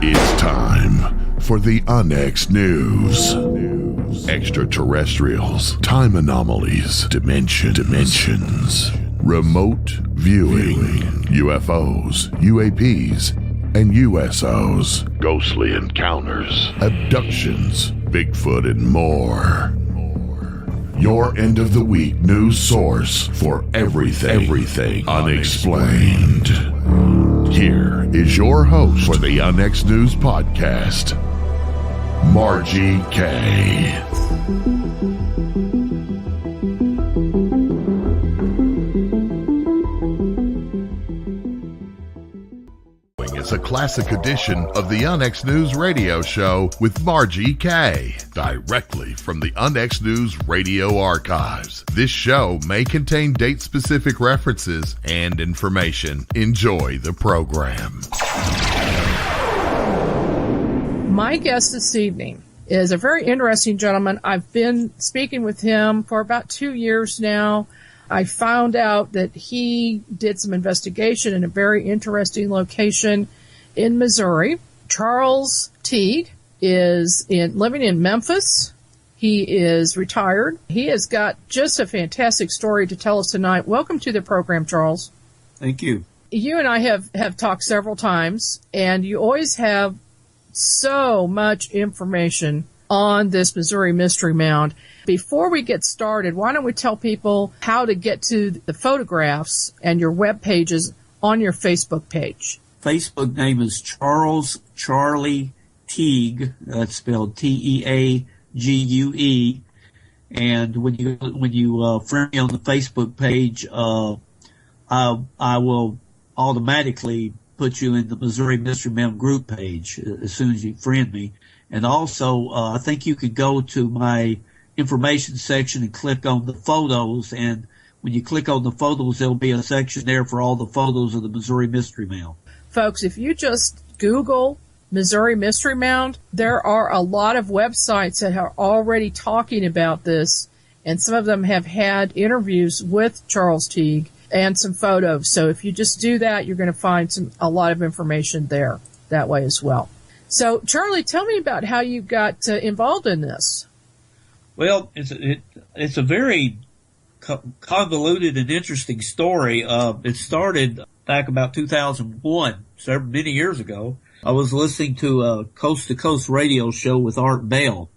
It's time for the Onyx News. Extraterrestrials, time anomalies, dimensions, remote viewing, UFOs, UAPs, and USOs, ghostly encounters, abductions, Bigfoot, and more. Your end of the week news source for everything unexplained. Here is your host for the Onyx News Podcast, Margie K. It's a classic edition of the Onyx News Radio Show with Margie K. Directly from the Onyx News Radio archives. This show may contain date-specific references and information. Enjoy the program. My guest this evening is a very interesting gentleman. I've been speaking with him for about 2 years now. I found out that he did some investigation in a very interesting location in Missouri. Charles Teague is living in Memphis. He is retired. He has got just a fantastic story to tell us tonight. Welcome to the program, Charles. Thank you. You and I have talked several times, and you always have so much information on this Missouri Mystery Mound. Before we get started, why don't we tell people how to get to the photographs and your web pages on your Facebook page? Facebook name is Charles Charlie Teague. That's spelled Teague. And when you friend me on the Facebook page, I will automatically put you in the Missouri Mystery Mound group page as soon as you friend me. And also, I think you could go to my information section and click on the photos. And when you click on the photos, there'll be a section there for all the photos of the Missouri Mystery Mound. Folks, if you just Google Missouri Mystery Mound, there are a lot of websites that are already talking about this. And some of them have had interviews with Charles Teague and some photos. So if you just do that, you're going to find a lot of information there that way as well. So, Charlie, tell me about how you got involved in this. Well, it's a very convoluted and interesting story. It started back about 2001, many years ago. I was listening to a coast-to-coast radio show with Art Bell,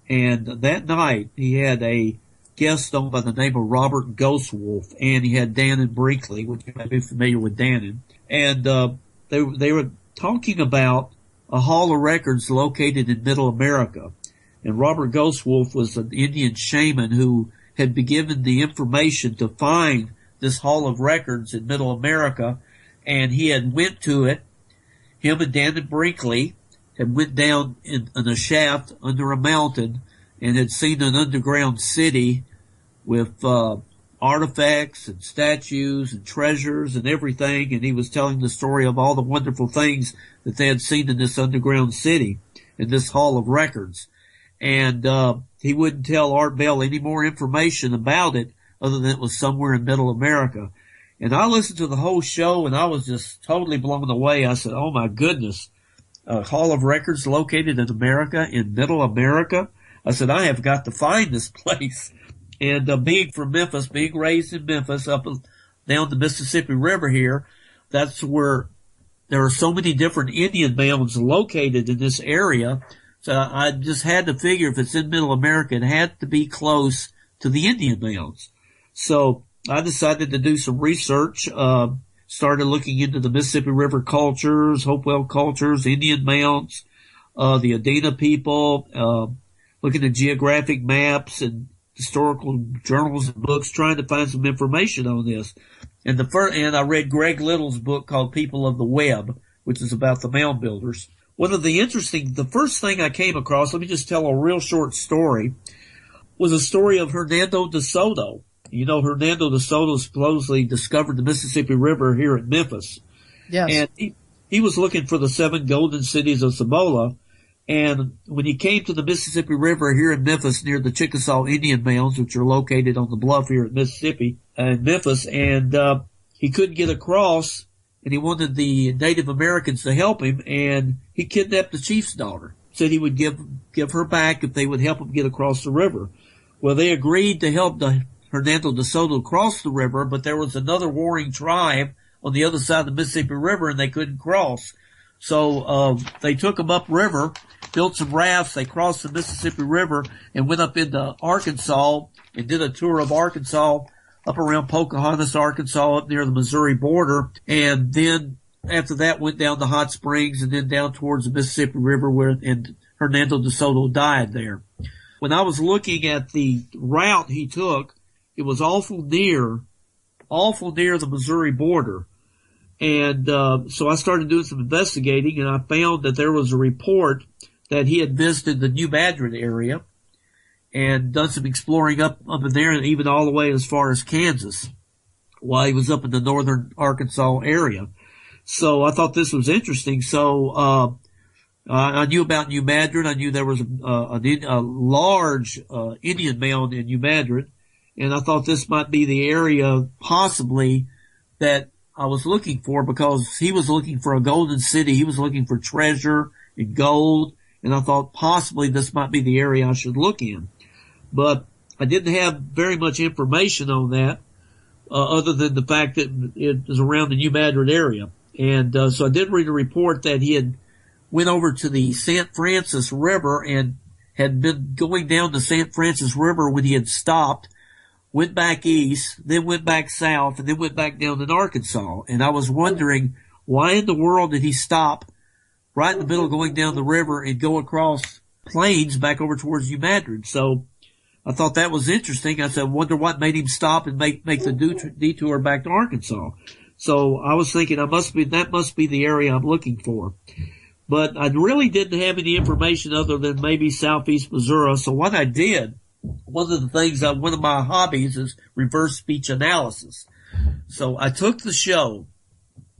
and that night he had a guest on by the name of Robert Ghostwolf, and he had Dannon Brinkley, which you may be familiar with Dannon, and they were talking about a hall of records located in Middle America. And Robert Ghostwolf was an Indian shaman who had been given the information to find this hall of records in Middle America, and he had went to it. Him and Dannon Brinkley had went down in a shaft under a mountain and had seen an underground city with artifacts and statues and treasures and everything, and he was telling the story of all the wonderful things that they had seen in this underground city, in this hall of records. And he wouldn't tell Art Bell any more information about it other than it was somewhere in Middle America. And I listened to the whole show, and I was just totally blown away. I said, oh, my goodness, a hall of records located in America, in Middle America? I said, I have got to find this place. And being from Memphis, being raised in Memphis, up and down the Mississippi River here, that's where there are so many different Indian mounds located in this area. So I just had to figure if it's in Middle America, it had to be close to the Indian mounds. So I decided to do some research, started looking into the Mississippi River cultures, Hopewell cultures, Indian mounds, the Adena people, looking at geographic maps and historical journals and books, trying to find some information on this. And I read Greg Little's book called People of the Web, which is about the mound builders. The first thing I came across, let me just tell a real short story, was a story of Hernando de Soto. You know, Hernando de Soto supposedly discovered the Mississippi River here at Memphis. Yes. And he was looking for the 7 golden cities of Cibola. And when he came to the Mississippi River here in Memphis near the Chickasaw Indian mounds, which are located on the bluff here at Mississippi and Memphis, and he couldn't get across and he wanted the Native Americans to help him, and he kidnapped the chief's daughter. Said he would give her back if they would help him get across the river. Well, they agreed to help Hernando de Soto cross the river, but there was another warring tribe on the other side of the Mississippi River, and they couldn't cross. So they took them upriver, built some rafts, they crossed the Mississippi River and went up into Arkansas and did a tour of Arkansas up around Pocahontas, Arkansas, up near the Missouri border. And then after that went down to Hot Springs and then down towards the Mississippi River and Hernando de Soto died there. When I was looking at the route he took, it was awful near the Missouri border. And so I started doing some investigating, and I found that there was a report that he had visited the New Madrid area and done some exploring up in there, and even all the way as far as Kansas while he was up in the northern Arkansas area. So I thought this was interesting. So I knew about New Madrid. I knew there was a large Indian mound in New Madrid, and I thought this might be the area possibly that I was looking for, because he was looking for a golden city. He was looking for treasure and gold, and I thought possibly this might be the area I should look in. But I didn't have very much information on that, other than the fact that it was around the New Madrid area. And so I did read a report that he had went over to the St. Francis River and had been going down the St. Francis River when he had stopped, went back east, then went back south, and then went back down in Arkansas. And I was wondering, why in the world did he stop right in the middle going down the river and go across plains back over towards New Madrid? So I thought that was interesting. I said, wonder what made him stop and make the detour back to Arkansas. So I was thinking that must be the area I'm looking for. But I really didn't have any information other than maybe southeast Missouri. So what I did, one of my hobbies is reverse speech analysis. So I took the show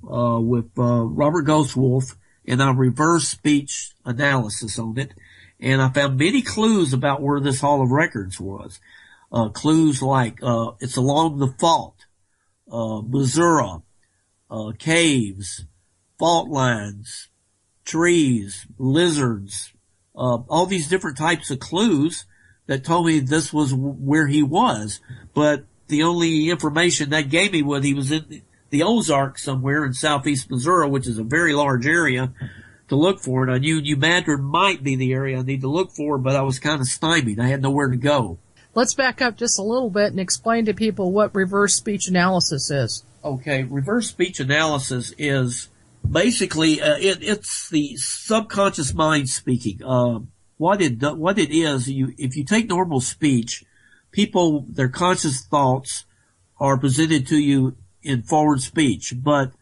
with Robert Ghostwolf, and I reverse speech analysis on it, and I found many clues about where this Hall of Records was. Clues like it's along the fault, Missouri, caves, fault lines, trees, lizards, all these different types of clues that told me this was where he was. But the only information that gave me was he was in the Ozarks somewhere in southeast Missouri, which is a very large area to look for. And I knew New Madrid might be the area I need to look for, but I was kind of stymied. I had nowhere to go. Let's back up just a little bit and explain to people what reverse speech analysis is. Okay, reverse speech analysis is basically it's the subconscious mind speaking. What it is, if you take normal speech, people, their conscious thoughts are presented to you in forward speech, but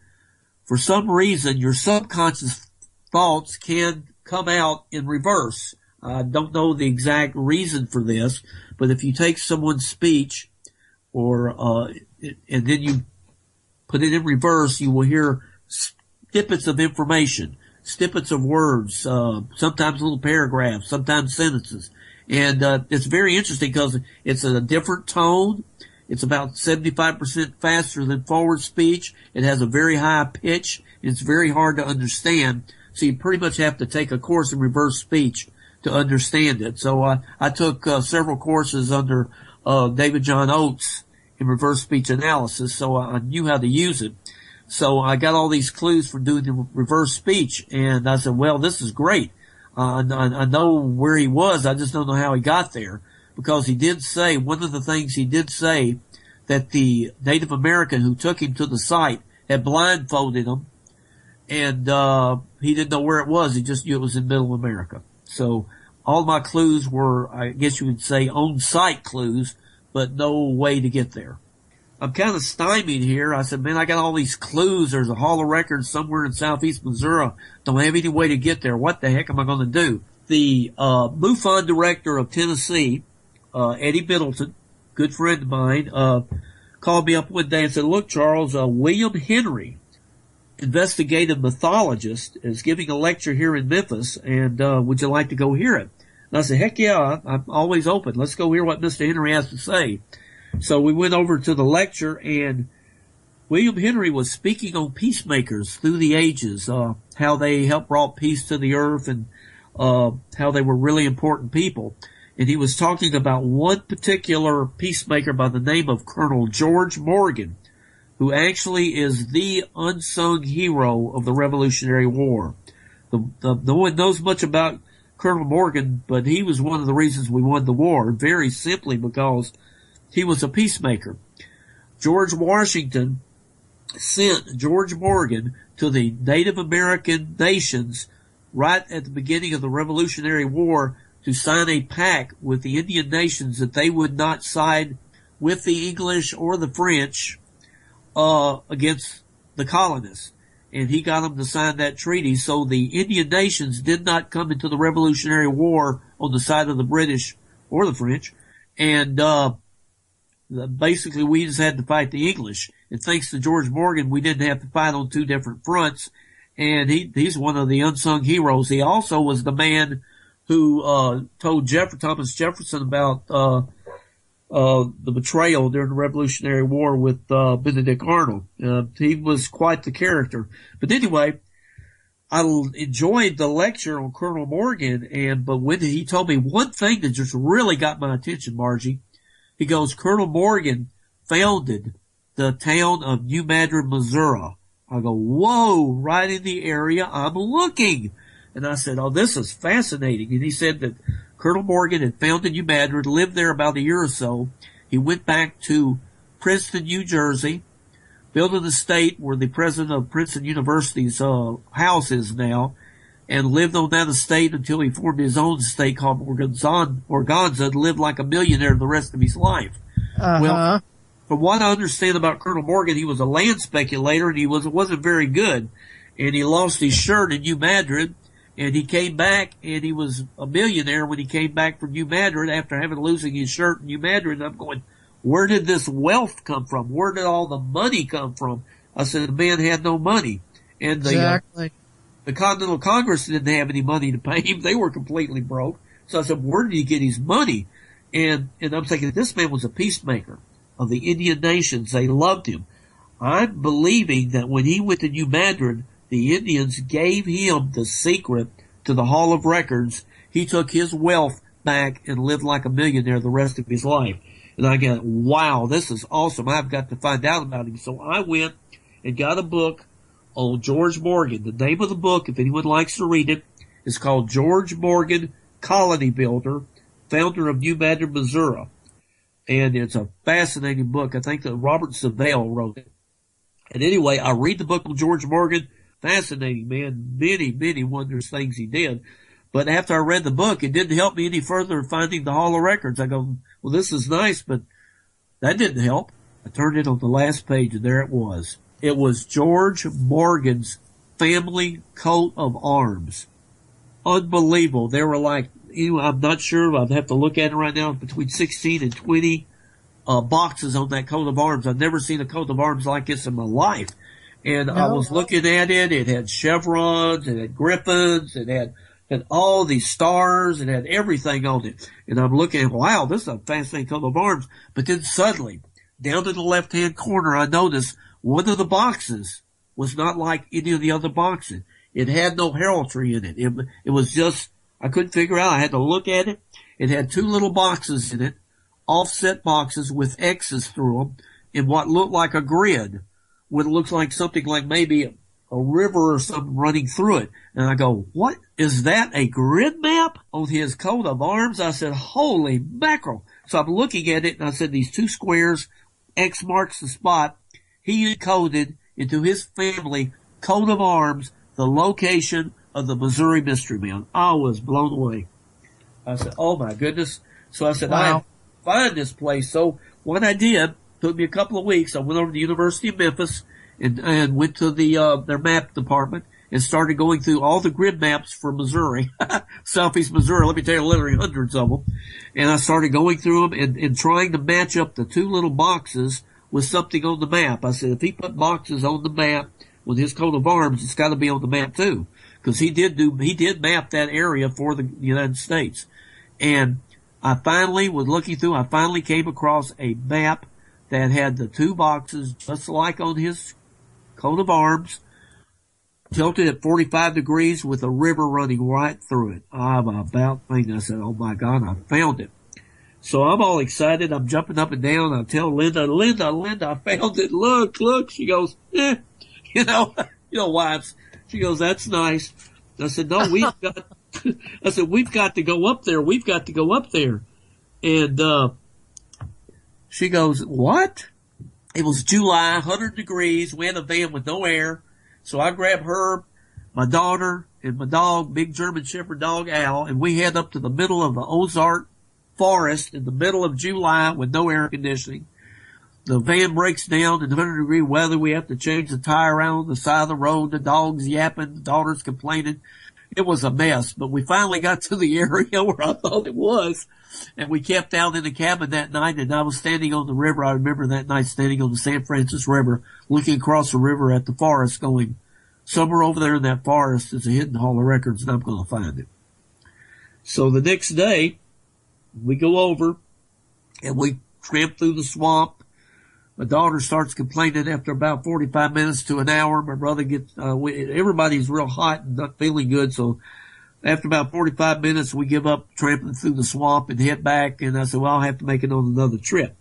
for some reason your subconscious thoughts can come out in reverse. I don't know the exact reason for this, but if you take someone's speech and then you put it in reverse, you will hear snippets of information, snippets of words, sometimes little paragraphs, sometimes sentences. And it's very interesting because it's a different tone. It's about 75% faster than forward speech. It has a very high pitch. It's very hard to understand. So you pretty much have to take a course in reverse speech to understand it. So I took several courses under David John Oates in reverse speech analysis, so I knew how to use it. So I got all these clues for doing the reverse speech, and I said, well, this is great. I know where he was. I just don't know how he got there, because he did say, one of the things he did say, that the Native American who took him to the site had blindfolded him, and he didn't know where it was. He just knew it was in Middle America. So all my clues were, I guess you would say, on-site clues, but no way to get there. I'm kind of stymied here. I said, man, I got all these clues. There's a Hall of Records somewhere in southeast Missouri. Don't have any way to get there. What the heck am I going to do? The MUFON director of Tennessee, Eddie Middleton, good friend of mine, called me up one day and said, look, Charles, William Henry, investigative mythologist, is giving a lecture here in Memphis, and would you like to go hear it? And I said, heck yeah, I'm always open. Let's go hear what Mr. Henry has to say. So we went over to the lecture, and William Henry was speaking on peacemakers through the ages, how they helped brought peace to the earth and how they were really important people. And he was talking about one particular peacemaker by the name of Colonel George Morgan, who actually is the unsung hero of the Revolutionary War. No one knows much about Colonel Morgan, but he was one of the reasons we won the war, very simply because he was a peacemaker. George Washington sent George Morgan to the Native American nations right at the beginning of the Revolutionary War to sign a pact with the Indian nations that they would not side with the English or the French against the colonists. And he got them to sign that treaty, so the Indian nations did not come into the Revolutionary War on the side of the British or the French. And basically we just had to fight the English. And thanks to George Morgan, we didn't have to fight on two different fronts. And he's one of the unsung heroes. He also was the man who told Thomas Jefferson about the betrayal during the Revolutionary War with Benedict Arnold. He was quite the character. But anyway, I enjoyed the lecture on Colonel Morgan, but when he told me one thing that just really got my attention, Margie, he goes, Colonel Morgan founded the town of New Madrid, Missouri. I go, whoa, right in the area I'm looking. And I said, oh, this is fascinating. And he said that Colonel Morgan had founded New Madrid, lived there about a year or so. He went back to Princeton, New Jersey, built an estate where the president of Princeton University's house is now, and lived on that estate until he formed his own estate called Organza, and lived like a millionaire the rest of his life. Well, from what I understand about Colonel Morgan, he was a land speculator, and he wasn't very good. And he lost his shirt in New Madrid. And he came back, and he was a millionaire when he came back from New Madrid after losing his shirt in New Madrid. And I'm going, where did this wealth come from? Where did all the money come from? I said, the man had no money. And the Continental Congress didn't have any money to pay him. They were completely broke. So I said, where did he get his money? And I'm thinking, this man was a peacemaker of the Indian nations. They loved him. I'm believing that when he went to New Madrid, the Indians gave him the secret to the Hall of Records. He took his wealth back and lived like a millionaire the rest of his life. And I got, wow, this is awesome. I've got to find out about him. So I went and got a book on George Morgan. The name of the book, if anyone likes to read it, is called George Morgan, Colony Builder, founder of New Madrid, Missouri. And it's a fascinating book. I think that Robert Savelle wrote it. And anyway, I read the book on George Morgan. Fascinating man. Many, many wondrous things he did. But after I read the book, it didn't help me any further in finding the Hall of Records. I go, well, this is nice, but that didn't help. I turned it on the last page, and there it was. It was George Morgan's family coat of arms. Unbelievable. They were like, I'm not sure. I'd have to look at it right now. Between 16 and 20 boxes on that coat of arms. I've never seen a coat of arms like this in my life. And I was looking at it. It had chevrons, it had griffins, it had all these stars, it had everything on it. And I'm looking at, wow, this is a fascinating coat of arms. But then suddenly, down in the left-hand corner, I noticed one of the boxes was not like any of the other boxes. It had no heraldry in it. It was just, I couldn't figure out. I had to look at it. It had two little boxes in it, offset boxes with X's through them, in what looked like a grid. What looks like something like maybe a river or something running through it. And I go, what? Is that a grid map on his coat of arms? I said, holy mackerel. So I'm looking at it, and I said, these two squares, X marks the spot. He encoded into his family coat of arms the location of the Missouri Mystery Man. I was blown away. I said, oh my goodness. So I said, wow. I have to find this place. So what I did, took me a couple of weeks. I went over to the University of Memphis and went to their map department and started going through all the grid maps for Missouri, Southeast Missouri. Let me tell you, literally hundreds of them. And I started going through them and trying to match up the two little boxes with something on the map. I said, if he put boxes on the map with his coat of arms, it's got to be on the map too, because he did map that area for the United States. And I finally was looking through. I finally came across a map that had the two boxes just like on his coat of arms, tilted at 45 degrees with a river running right through it. I'm about thinking, I said, oh my God, I found it. So I'm all excited. I'm jumping up and down. I tell Linda, I found it. Look. She goes, you know wives. She goes, that's nice. I said, no, we've got to go up there. We've got to go up there. And, she goes, what? It was July, 100 degrees. We had a van with no air. So I grabbed her, my daughter, and my dog, big German Shepherd dog, Al, and we head up to the middle of the Ozark forest in the middle of July with no air conditioning. The van breaks down in 100-degree weather. We have to change the tire around on the side of the road. The dog's yapping. The daughter's complaining. It was a mess, but we finally got to the area where I thought it was. And we camped out in the cabin that night, and I was standing on the river. I remember that night standing on the San Francisco River, looking across the river at the forest going, somewhere over there in that forest is a hidden hall of records, and I'm going to find it. So the next day, we go over, and we tramp through the swamp. My daughter starts complaining after about 45 minutes to an hour. My brother gets, everybody's real hot and not feeling good. So after about 45 minutes, we give up tramping through the swamp and head back. And I said, well, I'll have to make it on another trip.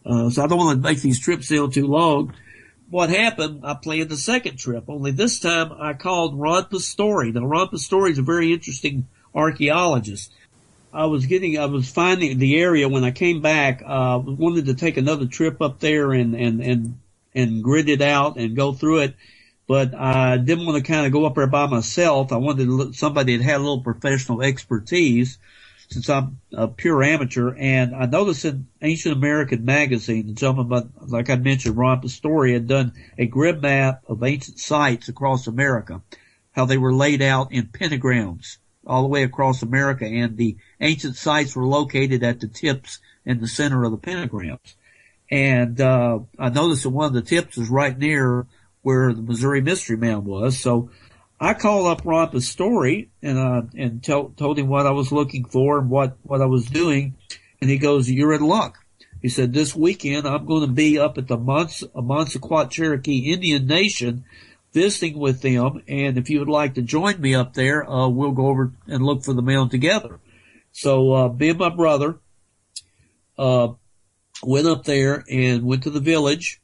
So I don't want to make these trips sound too long. What happened, I planned the second trip, only this time I called Ron Pastore. Now, Ron Pastore is a very interesting archaeologist. I was finding the area when I came back, wanted to take another trip up there and grid it out and go through it. But I didn't want to kind of go up there by myself. I wanted somebody that had a little professional expertise since I'm a pure amateur. And I noticed in Ancient American magazine, the gentleman, like I mentioned, Ron Pastore, had done a grid map of ancient sites across America, how they were laid out in pentagrams all the way across America, and the ancient sites were located at the tips in the center of the pentagrams. And I noticed that one of the tips was right near where the Missouri Mystery Mound was. So I called up Ron Pastore and told him what I was looking for and what I was doing. And he goes, you're in luck. He said, this weekend I'm going to be up at the Monsequat Cherokee Indian Nation visiting with them, and if you would like to join me up there, we'll go over and look for the mound together. So me and my brother went up there and went to the village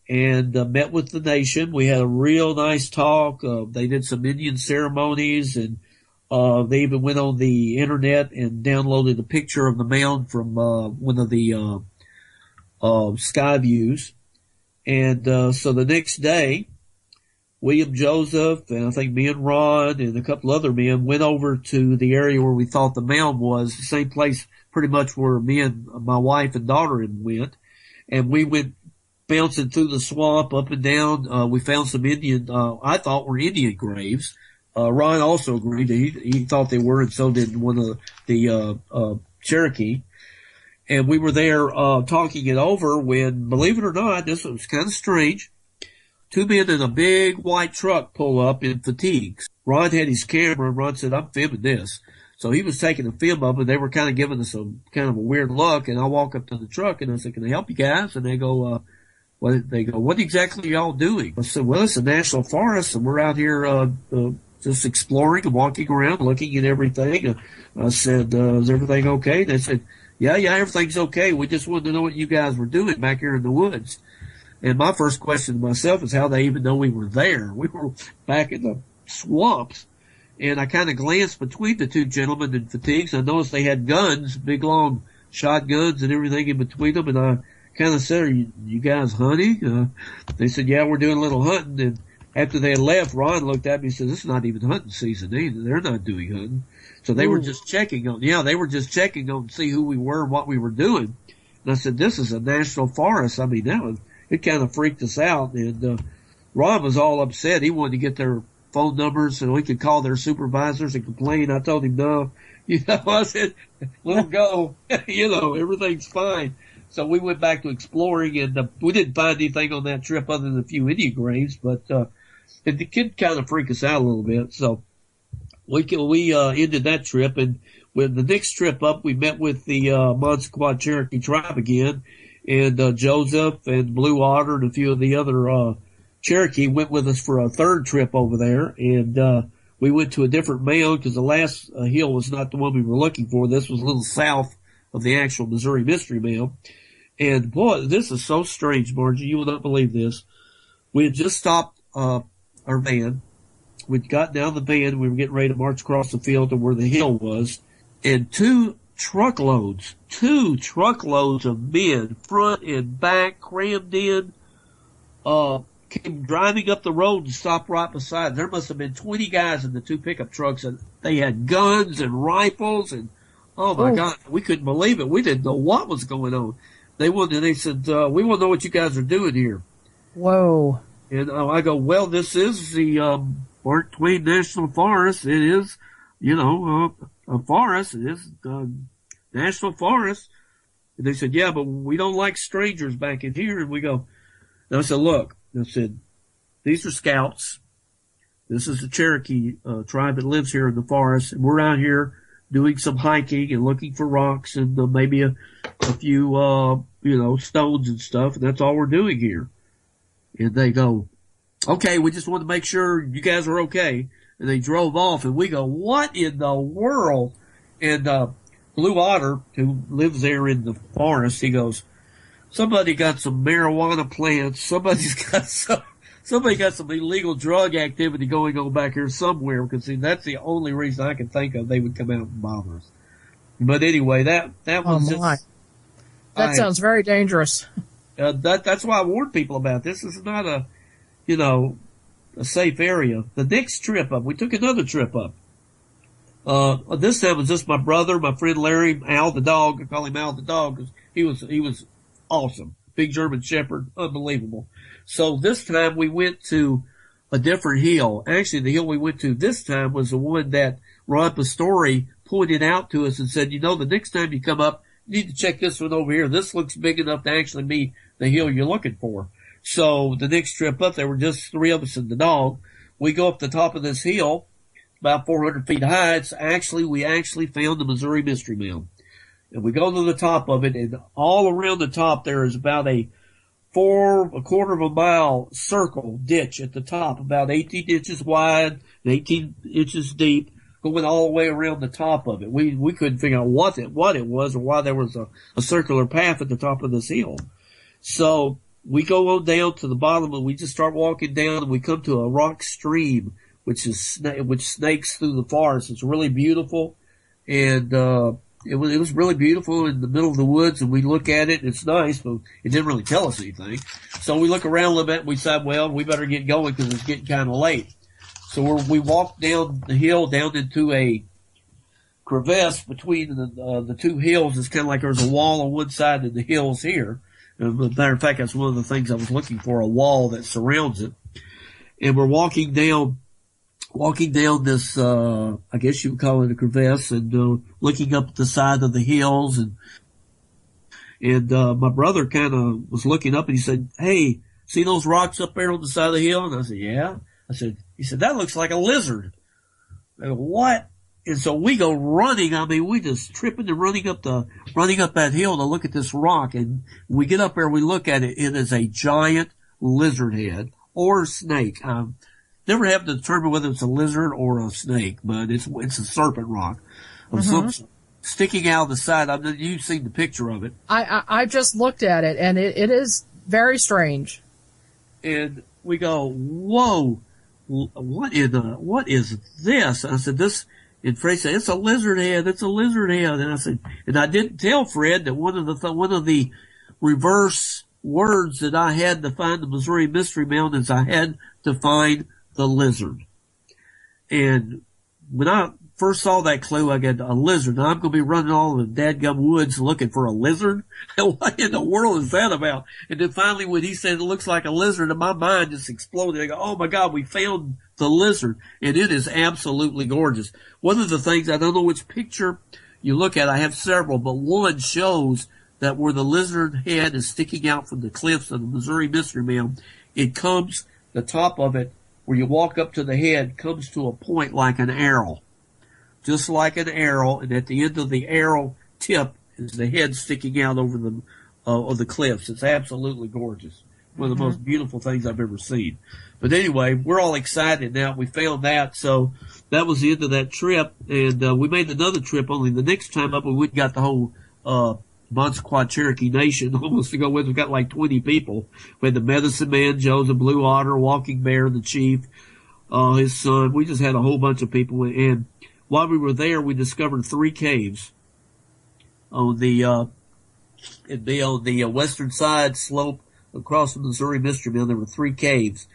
and met with the nation. We had a real nice talk. They did some Indian ceremonies, and they even went on the internet and downloaded a picture of the mound from one of the sky views. And so the next day, William Joseph, and I think me and Ron and a couple other men went over to the area where we thought the mound was, the same place pretty much where me and my wife and daughter went. And we went bouncing through the swamp up and down. We found some Indian, I thought were Indian graves. Ron also agreed. He thought they were, and so did one of the Cherokee. And we were there, talking it over when, believe it or not, this was kind of strange. Two men in a big white truck pull up in fatigues. Ron had his camera, and Ron said, I'm filming this. So he was taking a film of it. They were kind of giving us kind of a weird look, and I walk up to the truck, and I said, can I help you guys? And they go, what exactly are y'all doing? I said, well, it's a national forest, and we're out here just exploring and walking around, looking at everything. And I said, is everything okay? They said, yeah, everything's okay. We just wanted to know what you guys were doing back here in the woods. And my first question to myself is how they even know we were there. We were back in the swamps. And I kind of glanced between the two gentlemen in fatigues. I noticed they had guns, big long shotguns and everything in between them. And I kind of said, are you guys hunting? They said, yeah, we're doing a little hunting. And after they had left, Ron looked at me and said, this is not even hunting season either. They're not doing hunting. So they were just checking on to see who we were and what we were doing. And I said, this is a national forest. I mean, it kind of freaked us out. And Ron was all upset. He wanted to get their phone numbers so he could call their supervisors and complain. I told him, no. I said, we'll go. Everything's fine. So we went back to exploring, and we didn't find anything on that trip other than a few Indian graves, but it could kind of freak us out a little bit. So we ended that trip, and with the next trip up, we met with the Monsequat Cherokee tribe again. And Joseph and Blue Otter and a few of the other Cherokee went with us for a third trip over there. And we went to a different mound because the last hill was not the one we were looking for. This was a little south of the actual Missouri Mystery Mound. And boy, this is so strange, Margie. You will not believe this. We had just stopped our van. We'd got down the van. We were getting ready to march across the field to where the hill was. And two truckloads of men, front and back, crammed in, came driving up the road and stopped right beside. There must have been 20 guys in the two pickup trucks, and they had guns and rifles, and oh my God, we couldn't believe it. We didn't know what was going on. They said, we want to know what you guys are doing here. Whoa. And I go, well, this is the Mark Twain National Forest. It is, a forest. It is National Forest. And they said, yeah, but we don't like strangers back in here. And we go, and I said, look, I said, these are scouts. This is the Cherokee tribe that lives here in the forest. And we're out here doing some hiking and looking for rocks and maybe a few, stones and stuff. And that's all we're doing here. And they go, okay, we just want to make sure you guys are okay. And they drove off, and we go, what in the world? And Blue Otter, who lives there in the forest, he goes, somebody got some marijuana plants. Somebody got some illegal drug activity going on back here somewhere, because see, that's the only reason I can think of they would come out and bother us. But anyway, that was just... That sounds very dangerous. That's why I warned people about this. This is not a safe area. The next trip up, we took another trip up. This time it was just my brother, my friend Larry, Al the dog. I call him Al the dog because he was awesome. Big German Shepherd, unbelievable. So this time we went to a different hill. Actually, the hill we went to this time was the one that Ron Pastore pointed out to us and said, the next time you come up, you need to check this one over here. This looks big enough to actually be the hill you're looking for. So the next trip up, there were just three of us and the dog. We go up the top of this hill, about 400 feet high. We actually found the Missouri Mystery Mound. And we go to the top of it, and all around the top there is about a quarter of a mile circle ditch at the top, about 18 inches wide, 18 inches deep, going all the way around the top of it. We couldn't figure out what it was or why there was a circular path at the top of this hill. So we go on down to the bottom, and we just start walking down, and we come to a rock stream, which snakes through the forest. It's really beautiful, and it was really beautiful in the middle of the woods, and we look at it, and it's nice, but it didn't really tell us anything. So we look around a little bit, and we decide, well, we better get going because it's getting kind of late. So we walk down the hill, down into a crevasse between the two hills. It's kind of like there's a wall on one side and the hills here. As a matter of fact, that's one of the things I was looking for, a wall that surrounds it. And we're walking down this, I guess you would call it a crevasse, and looking up at the side of the hills. And my brother kind of was looking up, and he said, hey, see those rocks up there on the side of the hill? And I said, yeah. He said, that looks like a lizard. I go, what? And so we go running. I mean, we just tripping and running up that hill to look at this rock. And we get up there, we look at it. It is a giant lizard head or snake. Never have to determine whether it's a lizard or a snake, but it's a serpent rock of some sticking out of the side. You've seen the picture of it. I just looked at it, and it is very strange. And we go, whoa, what is this? And I said, and Fred said, it's a lizard head. It's a lizard head. And I said, and I didn't tell Fred that one of the reverse words that I had to find the Missouri Mystery Mound is I had to find the lizard. And when I first saw that clue, I got a lizard. Now I'm going to be running all the dadgum woods looking for a lizard. What in the world is that about? And then finally when he said it looks like a lizard, and my mind just exploded. I go, oh my God, we found the lizard. And it is absolutely gorgeous. One of the things, I don't know which picture you look at, I have several, but one shows that where the lizard head is sticking out from the cliffs of the Missouri Mystery Mound, the top of it, where you walk up to the head, comes to a point like an arrow. Just like an arrow, and at the end of the arrow tip is the head sticking out over the of the cliffs. It's absolutely gorgeous. One of the most beautiful things I've ever seen. But anyway, we're all excited now. We found that, so that was the end of that trip. And we made another trip. Only the next time up, we went and got the whole Montsequat Cherokee Nation almost to go with. We got like 20 people. We had the Medicine Man, Joe the Blue Otter, Walking Bear, the Chief, his son. We just had a whole bunch of people. And while we were there, we discovered 3 caves on the western side slope across the Missouri Mystery Mound. There were 3 caves.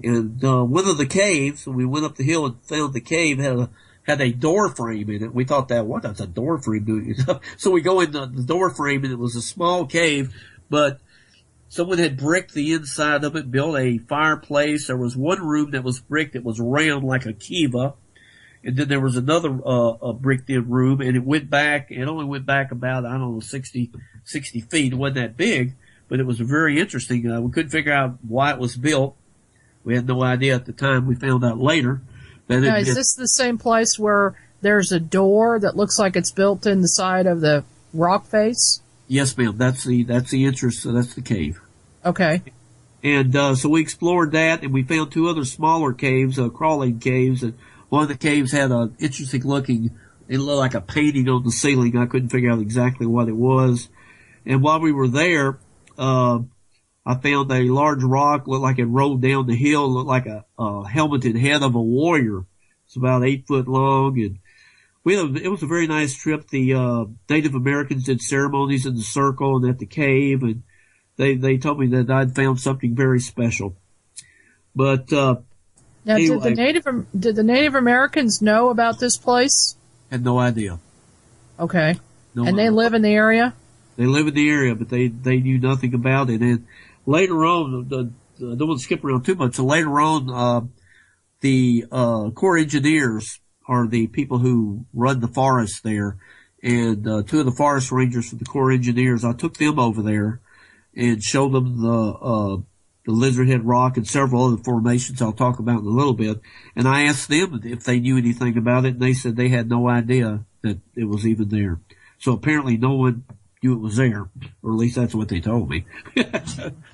And one of the caves, when we went up the hill and found the cave, had a door frame in it. We thought that's a door frame doing? So we go in the door frame, and it was a small cave, but someone had bricked the inside of it, built a fireplace. There was one room that was bricked that was round like a kiva. And then there was another bricked in room, and it only went back about, 60 feet. It wasn't that big, but it was very interesting. We couldn't figure out why it was built. We had no idea at the time. We found out later. Is this the same place where there's a door that looks like it's built in the side of the rock face? Yes, ma'am. That's the entrance. So that's the cave. Okay. And so we explored that, and we found 2 other smaller caves, crawling caves. And one of the caves had an interesting looking. It looked like a painting on the ceiling. I couldn't figure out exactly what it was. And while we were there, I found a large rock, looked like it rolled down the hill, looked like a helmeted head of a warrior. It's about 8 foot long, and it was a very nice trip. The Native Americans did ceremonies in the circle and at the cave, and they told me that I'd found something very special. But now, anyway, did the Native Americans know about this place? Had no idea. Okay, they live in the area. They live in the area, but they knew nothing about it. And later on, I don't want to skip around too much. So later on, the Corps Engineers are the people who run the forest there. And 2 of the forest rangers from the Corps Engineers, I took them over there and showed them the Lizardhead Rock and several other formations I'll talk about in a little bit. And I asked them if they knew anything about it, and they said they had no idea that it was even there. So apparently no one knew it was there, or at least that's what they told me.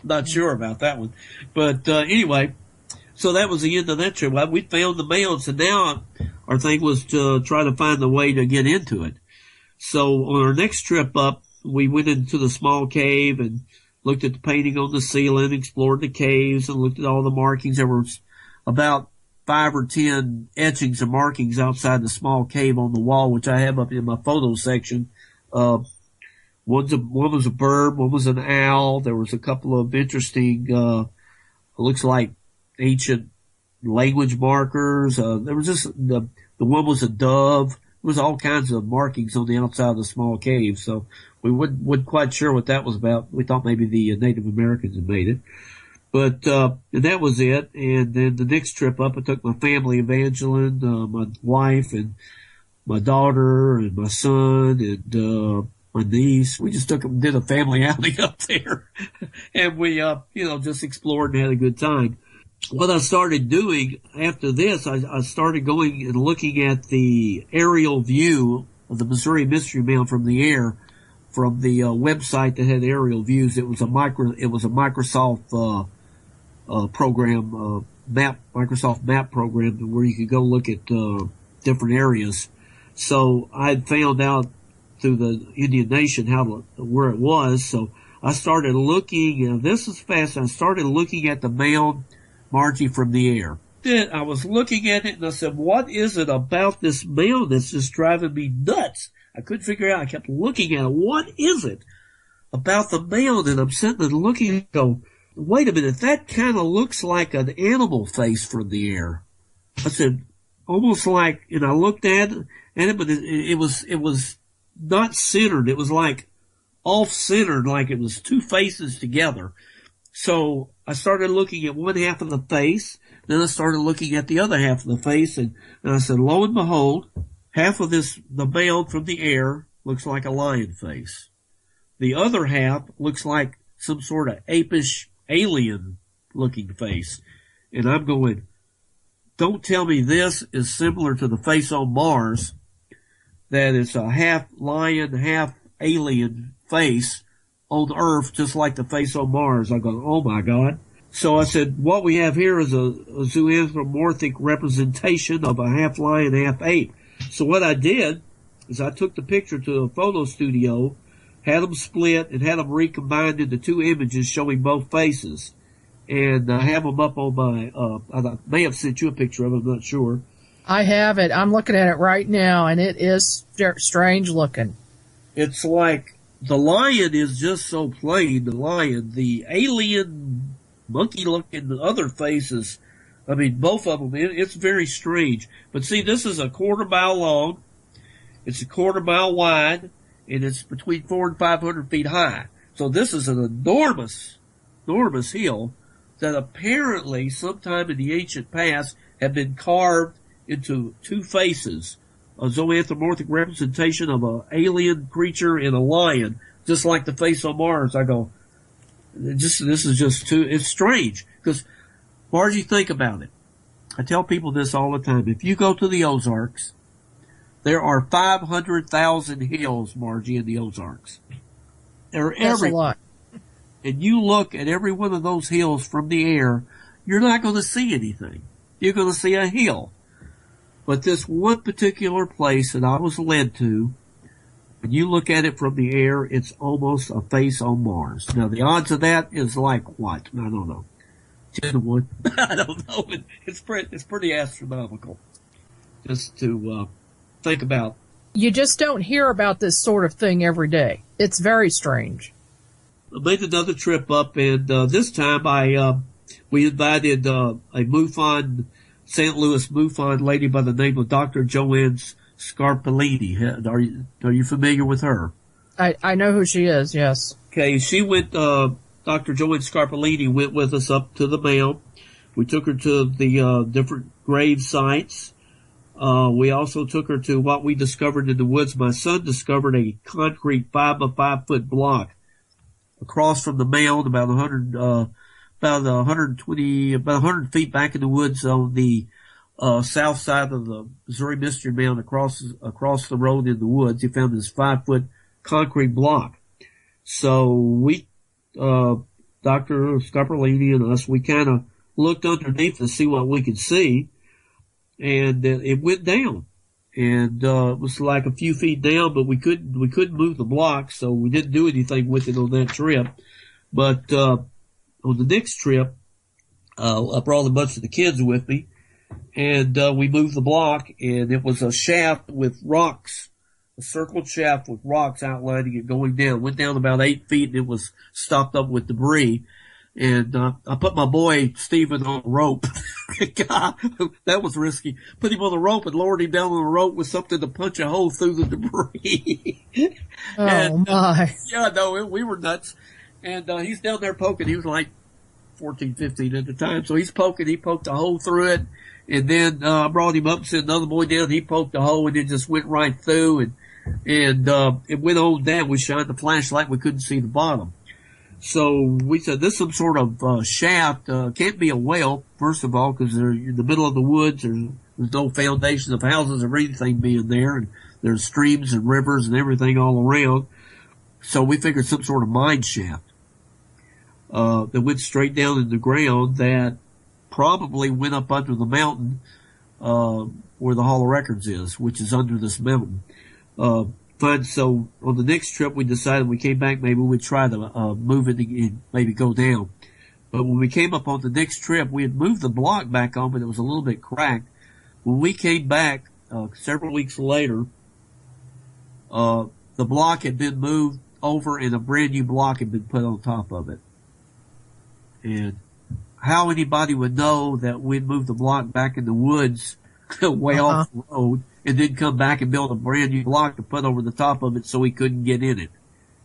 Not sure about that one. But anyway, so that was the end of that trip. We found the mounds, and now our thing was to try to find a way to get into it. So on our next trip up, we went into the small cave and looked at the painting on the ceiling, explored the caves, and looked at all the markings. There were about 5 or 10 etchings and markings outside the small cave on the wall, which I have up in my photo section. One was a bird, one was an owl. There was a couple of interesting, looks like ancient language markers. There was just, the one was a dove. There was all kinds of markings on the outside of the small cave. So we wasn't quite sure what that was about. We thought maybe the Native Americans had made it. But, and that was it. And then the next trip up, I took my family, Evangeline, my wife and my daughter and my son and, my niece. We just did a family outing up there. And we, just explored and had a good time. What I started doing after this, I started going and looking at the aerial view of the Missouri Mystery Mound from the air, from the website that had aerial views. It was a Microsoft program, Microsoft map program, where you could go look at different areas. So I had found out through the Indian Nation where it was. So I started looking. This is fast. I started looking at the mound, Margie, from the air. Then I was looking at it and I said, "What is it about this mound that's just driving me nuts?" I couldn't figure it out. I kept looking at it. What is it about the mound? And I'm sitting and looking and go, "Wait a minute, that kind of looks like an animal face from the air." I said, almost like, and I looked at it, but it was not centered. It was like off-centered, like it was 2 faces together. So I started looking at one half of the face, then I started looking at the other half of the face, and I said, lo and behold, half of the mound from the air looks like a lion face. The other half looks like some sort of apish alien-looking face. And I'm going, don't tell me this is similar to the face on Mars, that it's a half lion, half alien face on Earth, just like the face on Mars. I go, oh my God. So I said, what we have here is a zoanthropomorphic representation of a half lion, half ape. So what I did is I took the picture to a photo studio, had them split, and had them recombined into two images showing both faces. And I have them up on my, I may have sent you a picture of it, I'm not sure. I have it. I'm looking at it right now, and it is strange looking. It's like the lion is just so plain, the lion. The alien monkey-looking other faces, I mean, both of them, it's very strange. But see, this is a 1/4 mile long, it's a 1/4 mile wide, and it's between 400 and 500 feet high. So this is an enormous, enormous hill that apparently sometime in the ancient past had been carved into two faces, a zoanthropomorphic representation of an alien creature and a lion, just like the face on Mars. I go, this is just too, it's strange. Because, Margie, think about it. I tell people this all the time. If you go to the Ozarks, there are 500,000 hills, Margie, in the Ozarks. They're everywhere. A lot. And you look at every one of those hills from the air, you're not going to see anything. You're going to see a hill. But this one particular place that I was led to, when you look at it from the air, it's almost a face on Mars. Now, the odds of that is like what? I don't know. 10 to 1. I don't know, but it's pretty astronomical. Just to think about. You just don't hear about this sort of thing every day. It's very strange. I made another trip up, and this time we invited a MUFON, St. Louis MUFON lady by the name of Dr. Joanne Scarpellini. Are you familiar with her? I know who she is, yes. Okay, she went, Dr. Joanne Scarpellini went with us up to the Mound. We took her to the different grave sites. We also took her to what we discovered in the woods. My son discovered a concrete 5 by 5 foot block across from the Mound, about 100 feet back in the woods on the south side of the Missouri Mystery Mound, across the road in the woods. He found this 5 foot concrete block. So we, Dr. Scarpellini and us, we kind of looked underneath to see what we could see, and it went down. And it was like a few feet down, but we couldn't move the block, so we didn't do anything with it on that trip. But on the next trip, I brought a bunch of the kids with me, and we moved the block, and it was a shaft with rocks, a circled shaft with rocks outlining it going down. Went down about 8 feet, and it was stopped up with debris. And I put my boy Stephen on a rope. God, that was risky. Put him on the rope and lowered him down on the rope with something to punch a hole through the debris. My. Yeah, no, we were nuts. And he's down there poking. He was like 14, 15 at the time. So he's poking. He poked a hole through it. And then I brought him up and sent another boy down. He poked a hole and it just went right through. And it went on down. We shined the flashlight. We couldn't see the bottom. So we said, this is some sort of shaft. Can't be a well, first of all, because they're in the middle of the woods. There's no foundations of houses or anything being there. And there's streams and rivers and everything all around. So we figured some sort of mine shaft that went straight down in the ground, that probably went up under the mountain where the Hall of Records is, which is under this mountain. So on the next trip, we decided, we came back, maybe we'd try to move it and maybe go down. But when we came up on the next trip, we had moved the block back on, but it was a little bit cracked. When we came back several weeks later, the block had been moved over and a brand new block had been put on top of it. And how anybody would know that we'd moved the block back in the woods way off the road, and then come back and build a brand new block to put over the top of it so we couldn't get in it.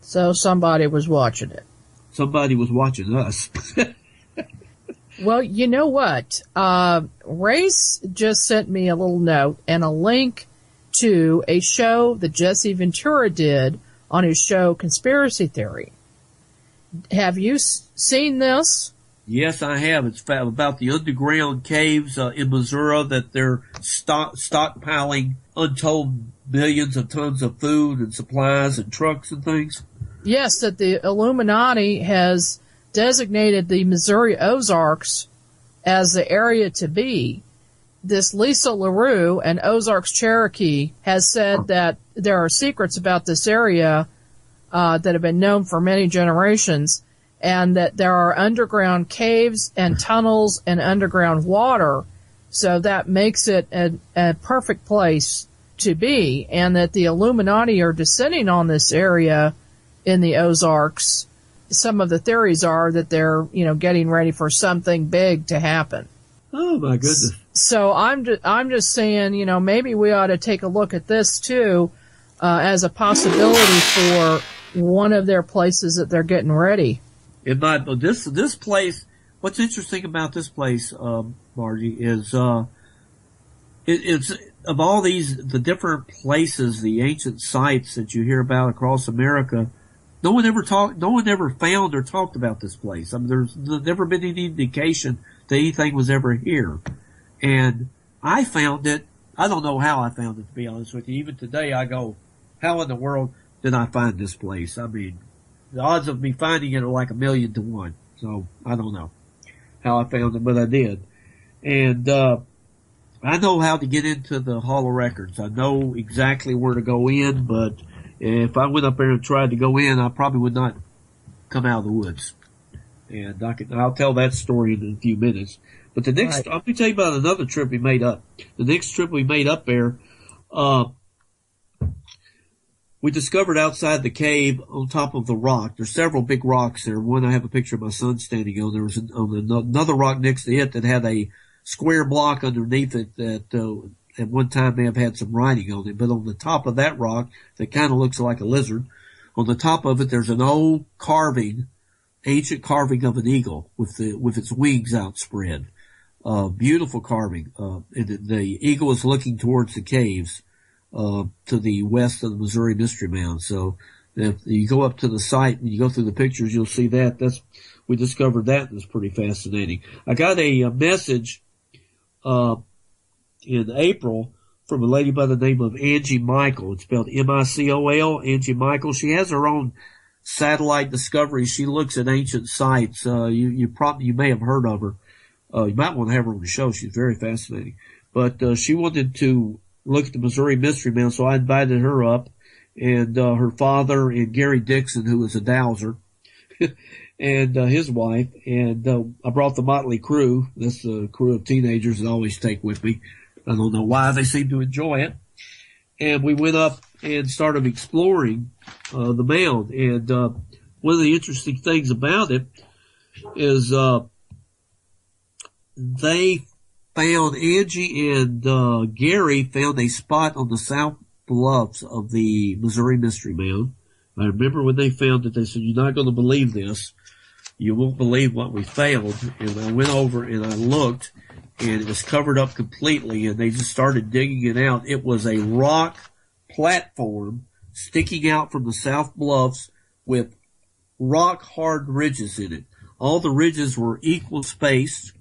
So somebody was watching it. Somebody was watching us. Well, you know what? Race just sent me a little note and a link to a show that Jesse Ventura did on his show Conspiracy Theory. Have you seen this? Yes, I have. It's about the underground caves in Missouri that they're stockpiling untold millions of tons of food and supplies and trucks and things. Yes, that the Illuminati has designated the Missouri Ozarks as the area to be. This Lisa LaRue and Ozarks Cherokee has said that there are secrets about this area that have been known for many generations, and that there are underground caves and tunnels and underground water. So that makes it a perfect place to be, and that the Illuminati are descending on this area in the Ozarks. Some of the theories are that they're, getting ready for something big to happen. Oh my goodness. So I'm just saying, maybe we ought to take a look at this too, as a possibility for one of their places that they're getting ready. It might, but this place, what's interesting about this place, Margie, is, it's, of all the different places, the ancient sites that you hear about across America, no one ever found or talked about this place. I mean, there's never been any indication that anything was ever here. And I found it, I don't know how I found it, to be honest with you. Even today I go, how in the world did I find this place? I mean, the odds of me finding it are like 1,000,000 to 1. So I don't know how I found it, but I did. And, I know how to get into the Hall of Records. I know exactly where to go in, but if I went up there and tried to go in, I probably would not come out of the woods. And I'll tell that story in a few minutes. But the next, Let me tell you about another trip we made up. The next trip we made up there, we discovered outside the cave on top of the rock. There's several big rocks there. One I have a picture of my son standing on. There was another rock next to it that had a square block underneath it that at one time may have had some writing on it. But on the top of that rock that kind of looks like a lizard, on the top of it there's an old ancient carving of an eagle with its wings outspread. Beautiful carving. And the eagle is looking towards the caves to the west of the Missouri Mystery Mound. So if you go up to the site and you go through the pictures, you'll see that. We discovered that, and it's pretty fascinating. I got a message in April from a lady by the name of Angie Michael. It's spelled Micol, Angie Michael. She has her own satellite discovery. She looks at ancient sites. You may have heard of her. You might want to have her on the show. She's very fascinating. But she wanted to look at the Missouri Mystery Mound, so I invited her up, and her father and Gary Dixon, who was a dowser, and his wife, and I brought the motley crew. That's the crew of teenagers that I always take with me. I don't know why, they seem to enjoy it. And we went up and started exploring the mound. And one of the interesting things about it is they found, Angie and Gary found a spot on the south bluffs of the Missouri Mystery Mound. I remember when they found it, they said, "You're not going to believe this. You won't believe what we found." And I went over and I looked, and it was covered up completely, and they just started digging it out. It was a rock platform sticking out from the south bluffs with rock hard ridges in it. All the ridges were equal spaced,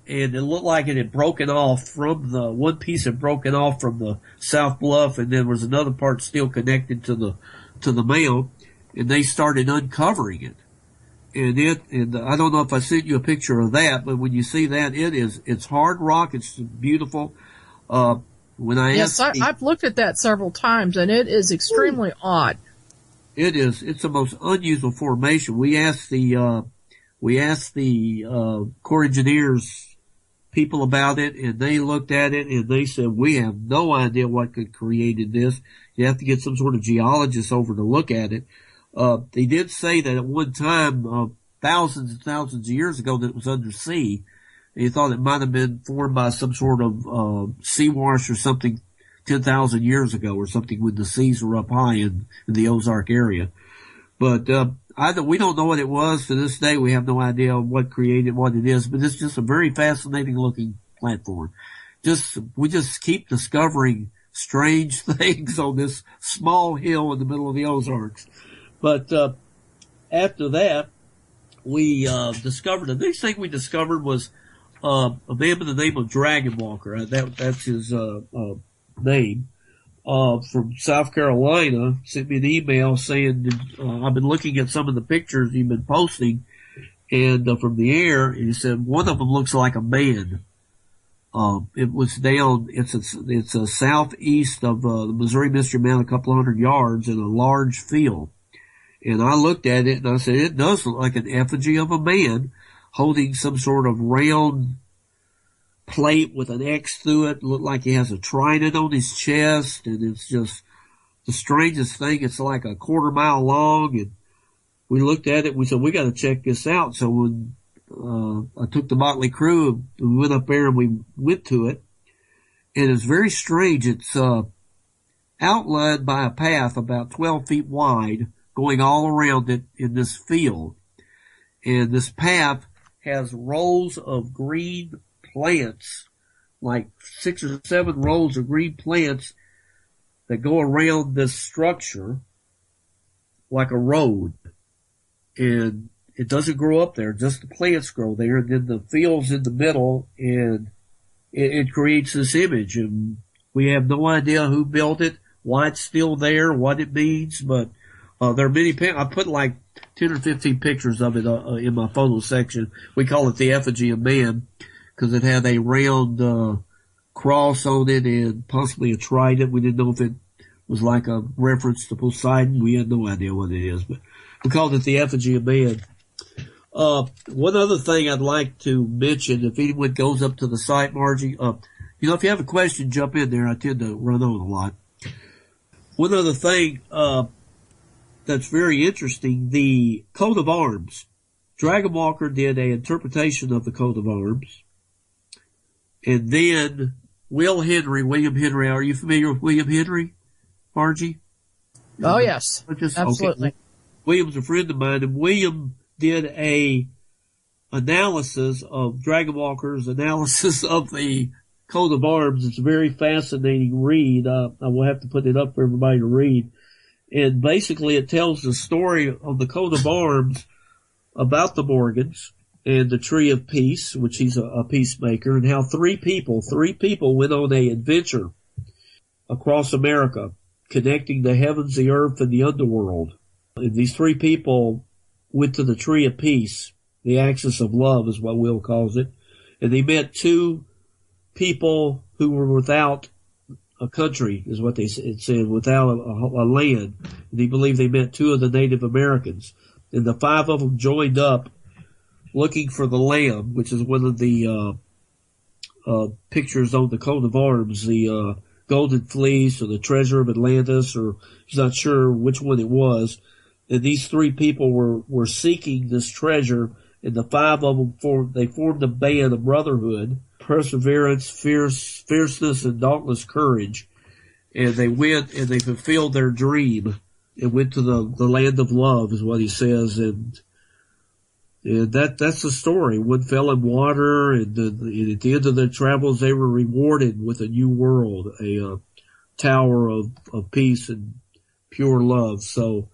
and it looked like it had broken off from one piece had broken off from the south bluff, and there was another part still connected to the mound, and they started uncovering it. And I don't know if I sent you a picture of that, but when you see that, it's hard rock. It's beautiful. I've looked at that several times, and it is extremely odd. It is. It's the most unusual formation. We asked the Corps Engineers people about it, and they looked at it and they said, "We have no idea what could created this. You have to get some sort of geologist over to look at it." They did say that at one time, thousands and thousands of years ago, that it was undersea. And you thought it might have been formed by some sort of sea wash or something 10,000 years ago or something when the seas were up high in the Ozark area. But we don't know what it was. To this day, we have no idea what created what it is. But it's just a very fascinating looking platform. We just keep discovering strange things on this small hill in the middle of the Ozarks. But after that, we discovered, the next thing we discovered was a man by the name of Dragon Walker. That's his name. from South Carolina sent me an email saying I've been looking at some of the pictures you've been posting and from the air, and he said one of them looks like a man. It was down, it's a southeast of the Missouri Mystery Mound, a couple hundred yards in a large field. And I looked at it and I said, it does look like an effigy of a man holding some sort of round plate with an X through it. Looked like he has a trident on his chest, and it's just the strangest thing. It's like a quarter-mile long, and we looked at it and we said, we got to check this out. So when I took the motley crew, we went up there and we went to it, and it's very strange. It's outlined by a path about 12 feet wide going all around it in this field. And this path has rows of green plants, like 6 or 7 rows of green plants that go around this structure like a road. And it doesn't grow up there, just the plants grow there, and then the field's in the middle, and it creates this image. And we have no idea who built it, why it's still there, what it means, but there are many I put like 10 or 15 pictures of it in my photo section. We call it the effigy of man because it had a round cross on it and possibly a trident. We didn't know if it was like a reference to Poseidon. We had no idea what it is, but we called it the effigy of man. One other thing I'd like to mention, if anyone goes up to the site, Margie, if you have a question, jump in there. I tend to run on a lot. One other thing, that's very interesting, the coat of arms. Dragon Walker did an interpretation of the coat of arms. And then William Henry, are you familiar with William Henry, Margie? Oh, yes. Absolutely. Okay. William's a friend of mine, and William did a analysis of Dragon Walker's analysis of the coat of arms. It's a very fascinating read. I will have to put it up for everybody to read. And basically it tells the story of the coat of arms about the Morgans and the Tree of Peace, which he's a peacemaker, and how three people went on an adventure across America, connecting the heavens, the earth, and the underworld. And these 3 people went to the Tree of Peace, the axis of love is what Will calls it, and they met 2 people who were without a country, is what it said, without a land. And he believed they met 2 of the Native Americans. And the 5 of them joined up looking for the lamb, which is one of the pictures on the coat of arms, the golden fleece or the treasure of Atlantis, or he's not sure which one it was. And these 3 people were seeking this treasure, and the 5 of them formed a band, a brotherhood, perseverance, fierceness, and dauntless courage. And they went and they fulfilled their dream and went to the land of love, is what he says. And that's the story. One fell in water, and at the end of their travels, they were rewarded with a new world, a tower of peace and pure love. So,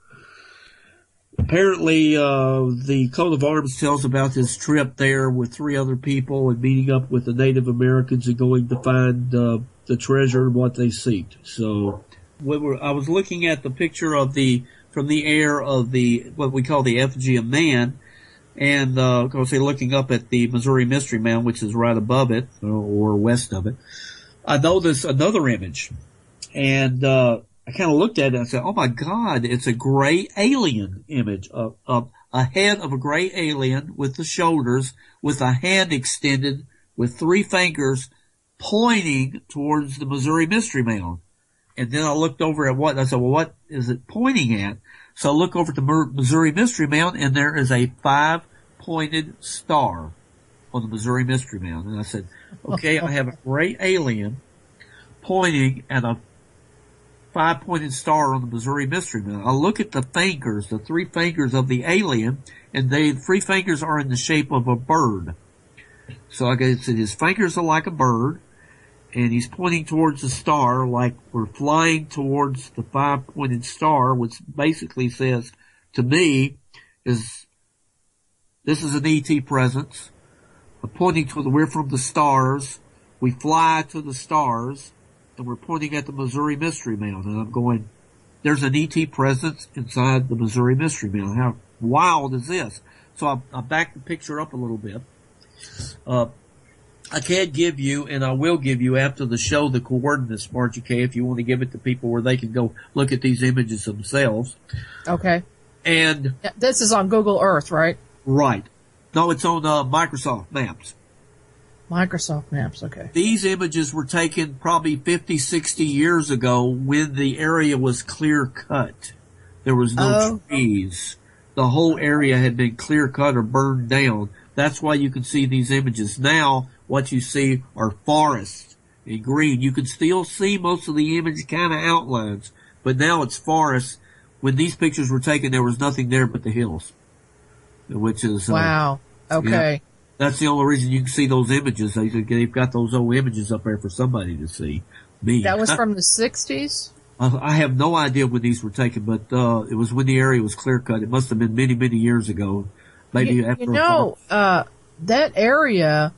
apparently, the coat of arms tells about this trip there with 3 other people and meeting up with the Native Americans and going to find the treasure and what they seeked. So, I was looking at the picture from the air of what we call the effigy of man, and of course, looking up at the Missouri Mystery Mound, which is right above it or west of it. I noticed another image, and I kind of looked at it and I said, oh my God, it's a gray alien image of a head of a gray alien with the shoulders, with a hand extended with 3 fingers pointing towards the Missouri Mystery Mound. And then I looked over at I said, well, what is it pointing at? So I look over at the Missouri Mystery Mound, and there is a 5-pointed star on the Missouri Mystery Mound. And I said, okay, I have a gray alien pointing at a 5-pointed star on the Missouri Mystery Mound. I look at the fingers, the 3 fingers of the alien, and the 3 fingers are in the shape of a bird. So I guess his fingers are like a bird, and he's pointing towards the star like we're flying towards the 5-pointed star, which basically says to me this is an ET presence. I'm pointing to we're from the stars. We fly to the stars. and we're pointing at the Missouri Mystery Mound. And I'm going, there's an ET presence inside the Missouri Mystery Mound. How wild is this? So I backed the picture up a little bit. I can't give you, and I will give you after the show, the coordinates, Margie K, if you want to give it to people where they can go look at these images themselves. Okay. And this is on Google Earth, right? Right. No, it's on Microsoft Maps. Microsoft Maps, okay. These images were taken probably 50, 60 years ago when the area was clear cut. There was no trees. The whole area had been clear cut or burned down. That's why you can see these images. Now, what you see are forests in green. You can still see most of the image kind of outlines, but now it's forests. When these pictures were taken, there was nothing there but the hills, which is wow. Okay. Yeah, that's the only reason you can see those images. They've got those old images up there for somebody to see. Me. That was from the 60s? I have no idea when these were taken, but it was when the area was clear cut. It must have been many, many years ago. Maybe after that area,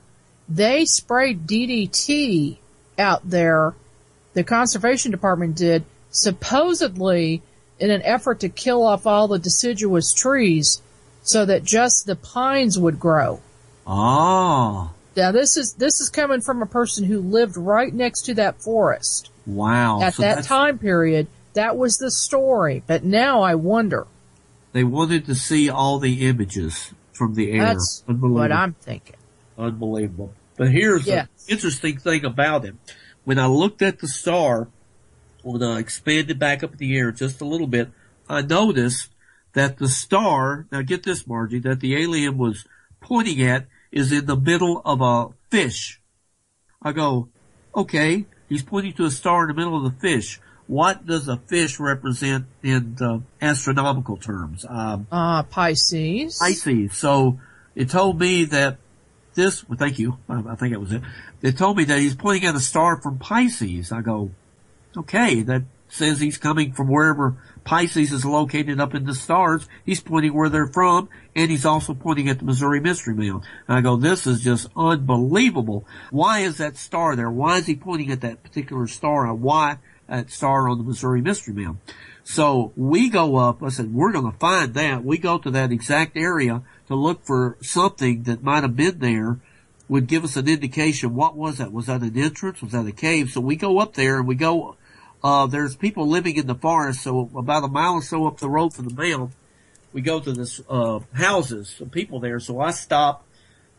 they sprayed DDT out there. The conservation department did, supposedly in an effort to kill off all the deciduous trees so that just the pines would grow. Ah. Now this is coming from a person who lived right next to that forest. Wow. At that time period, that was the story. But now I wonder. They wanted to see all the images from the air. That's what I'm thinking. Unbelievable. But here's the interesting thing about it. When I looked at the star, when I expanded back up in the air just a little bit, I noticed that the star, now get this, Margie, that the alien was pointing at is in the middle of a fish. I go, okay, he's pointing to a star in the middle of the fish. What does a fish represent in astronomical terms? Pisces. Pisces. So it told me that this, well, thank you. I think that was it. It told me that he's pointing at a star from Pisces. I go, okay, that says he's coming from wherever Pisces is located up in the stars. He's pointing where they're from, and he's also pointing at the Missouri Mystery Mound. And I go, this is just unbelievable. Why is that star there? Why is he pointing at that particular star? And why that star on the Missouri Mystery Mound? So we go up. I said, we're going to find that. We go to that exact area to look for something that might have been there, would give us an indication. What was that? Was that an entrance? Was that a cave? So we go up there and we go, there's people living in the forest. So about a mile or so up the road from the mound, we go to this, houses, some people there. So I stop.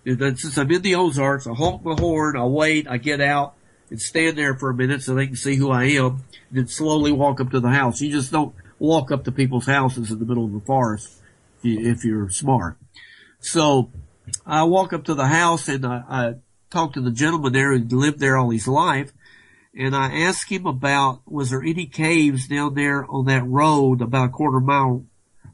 Since I'm in the Ozarks, I honk my horn, I wait, I get out and stand there for a minute so they can see who I am, and then slowly walk up to the house. You just don't walk up to people's houses in the middle of the forest if you're smart. So I walk up to the house and I talk to the gentleman there who lived there all his life, and I ask him about, was there any caves down there on that road about a quarter mile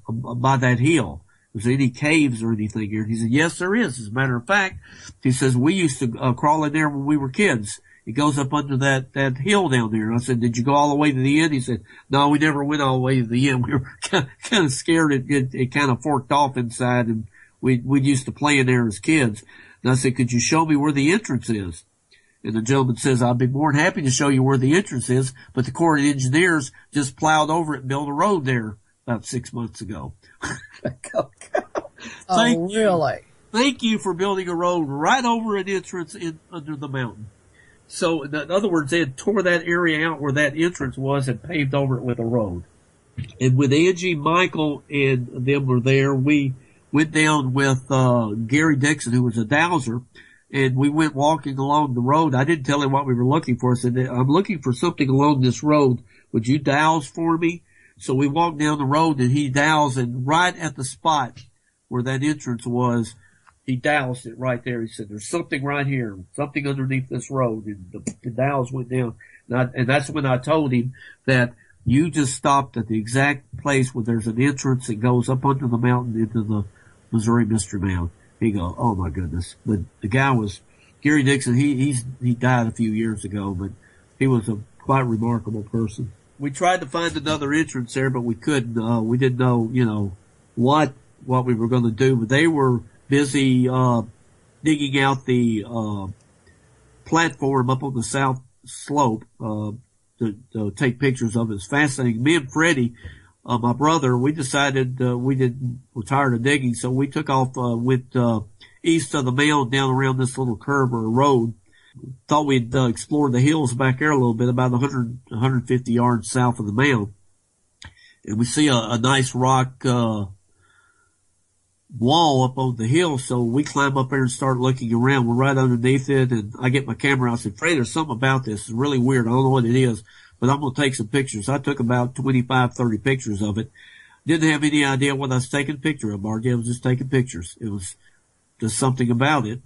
by that hill? Was there any caves or anything here? He said, yes, there is. As a matter of fact, he says, we used to crawl in there when we were kids. It goes up under that hill down there. And I said, did you go all the way to the end? He said, no, we never went all the way to the end. We were kind of scared. It kind of forked off inside, and we used to play in there as kids. And I said, could you show me where the entrance is? And the gentleman says, I'd be more than happy to show you where the entrance is, but the Corps of Engineers just plowed over it and built a road there about 6 months ago. Really? Thank you for building a road right over an entrance under the mountain. So, in other words, they had tore that area out where that entrance was and paved over it with a road. And when Angie, Michael, and them were there, we went down with Gary Dixon, who was a dowser, and we went walking along the road. I didn't tell him what we were looking for. I said, I'm looking for something along this road. Would you douse for me? So we walked down the road, and he dowsed, and right at the spot where that entrance was, he doused it right there. He said, there's something right here, something underneath this road. And the douse went down. And that's when I told him that you just stopped at the exact place where there's an entrance that goes up under the mountain into the Missouri Mystery Mound. He goes, oh my goodness. But the guy was, Gary Dixon, he died a few years ago, but he was a quite remarkable person. We tried to find another entrance there, but we couldn't. We didn't know, what we were going to do, but they were busy digging out the platform up on the slope, to take pictures of. It's fascinating. Me and Freddie, my brother, we decided, we're tired of digging, so we took off, went, east of the mound down around this little curve or road. Thought we'd, explore the hills back there a little bit, about 150 yards south of the mound. And we see a nice rock, wall up on the hill, so we climb up there and start looking around. We're right underneath it, and I get my camera. I said, Freddie, there's something about this. It's really weird. I don't know what it is, but I'm going to take some pictures. I took about 25, 30 pictures of it. Didn't have any idea what I was taking a picture of, Margie. I was just taking pictures. It was just something about it.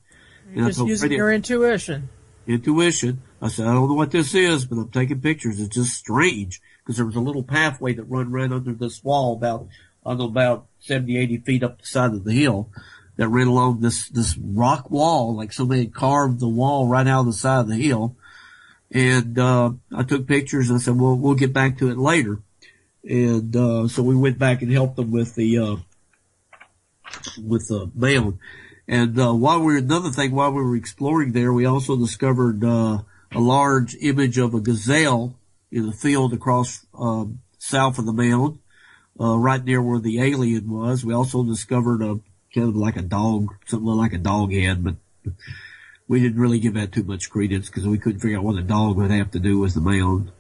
You're just using your intuition. Intuition. I said, I don't know what this is, but I'm taking pictures. It's just strange, because there was a little pathway that run right under this wall about 70, 80 feet up the side of the hill that ran along this rock wall, like somebody had carved the wall right out of the side of the hill. And, I took pictures and I said, well, we'll get back to it later. And, so we went back and helped them with the mound. And, while we were exploring there, we also discovered, a large image of a gazelle in a field across, south of the mound. Right near where the alien was. We also discovered a kind of like a dog, something like a dog head, but we didn't really give that too much credence because we couldn't figure out what a dog would have to do with the mound.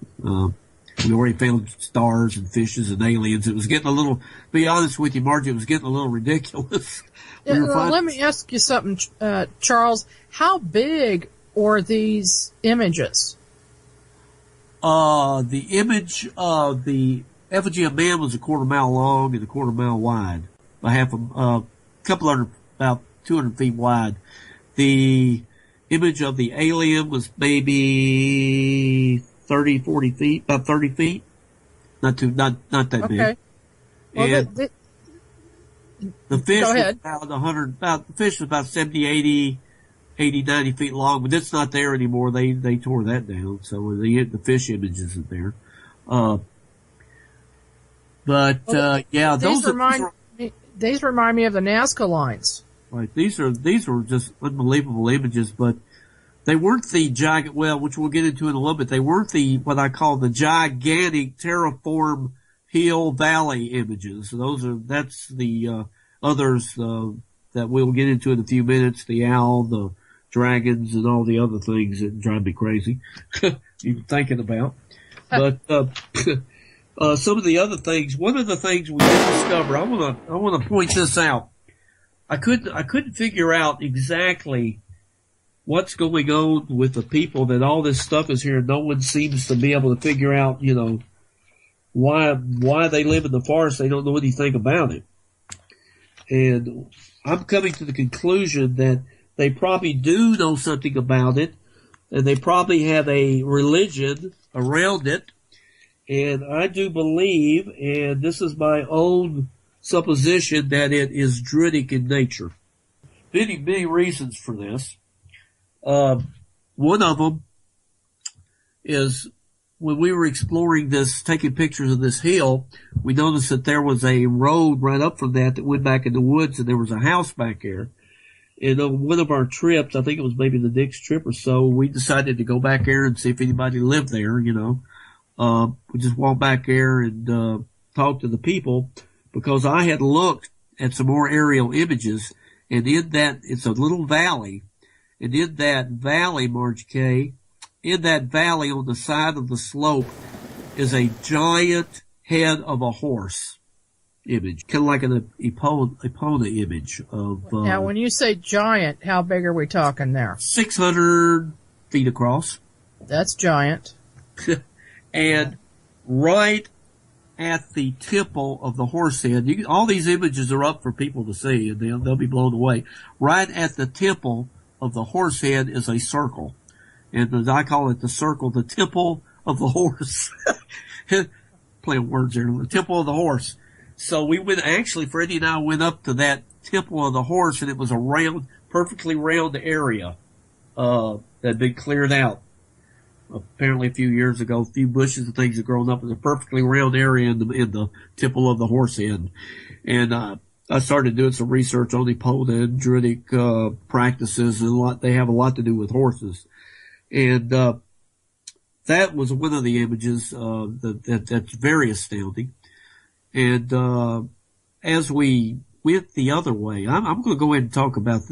We already found stars and fishes and aliens. It was getting a little, to be honest with you, Margie, it was getting a little ridiculous. Let me ask you something, Charles. How big are these images? The image of the effigy of man was a quarter mile long and a quarter mile wide, about 200 feet wide. The image of the alien was maybe 30, 40 feet, about 30 feet. Not that big. Well, and the fish was about 70, 80, 90 feet long, but it's not there anymore. They tore that down. So the fish image isn't there. These remind me of the Nazca lines. Right. These were just unbelievable images, but they weren't the which we'll get into in a little bit. They weren't what I call the gigantic terraform hill valley images. That's the, others, that we'll get into in a few minutes. The owl, the dragons, and all the other things that drive me crazy. Even thinking about. But, some of the other things, one of the things we did discover, I want to point this out. I couldn't figure out exactly what's going on with the people that all this stuff is here. No one seems to be able to figure out, why they live in the forest. They don't know anything about it. And I'm coming to the conclusion that they probably do know something about it, and they probably have a religion around it. And I do believe, and this is my own supposition, that it is Druidic in nature. Many, many reasons for this. One of them is when we were exploring this, taking pictures of this hill, we noticed that there was a road right up from that went back in the woods, and there was a house back there. And on one of our trips, I think it was maybe the next trip or so, we decided to go back there and see if anybody lived there, We just walked back there and, talked to the people, because I had looked at some more aerial images, and in that, it's a little valley, and in that valley, Marge K., in that valley on the side of the slope is a giant head of a horse image, kind of like an Epona image of, now, when you say giant, how big are we talking there? 600 feet across. That's giant. And right at the temple of the horse head, all these images are up for people to see, and they'll be blown away. Right at the temple of the horse head is a circle. And as I call it, the circle, the temple of the horse. Playing words there, the temple of the horse. So Freddie and I went up to that temple of the horse, and it was a perfectly round area, that had been cleared out. Apparently a few years ago, a few bushes and things had grown up in a perfectly round area in the temple of the horse head. And, I started doing some research on Epona and Druidic, practices, and they have a lot to do with horses. And, that was one of the images that's very astounding. And as we went the other way, I'm going to go ahead and talk about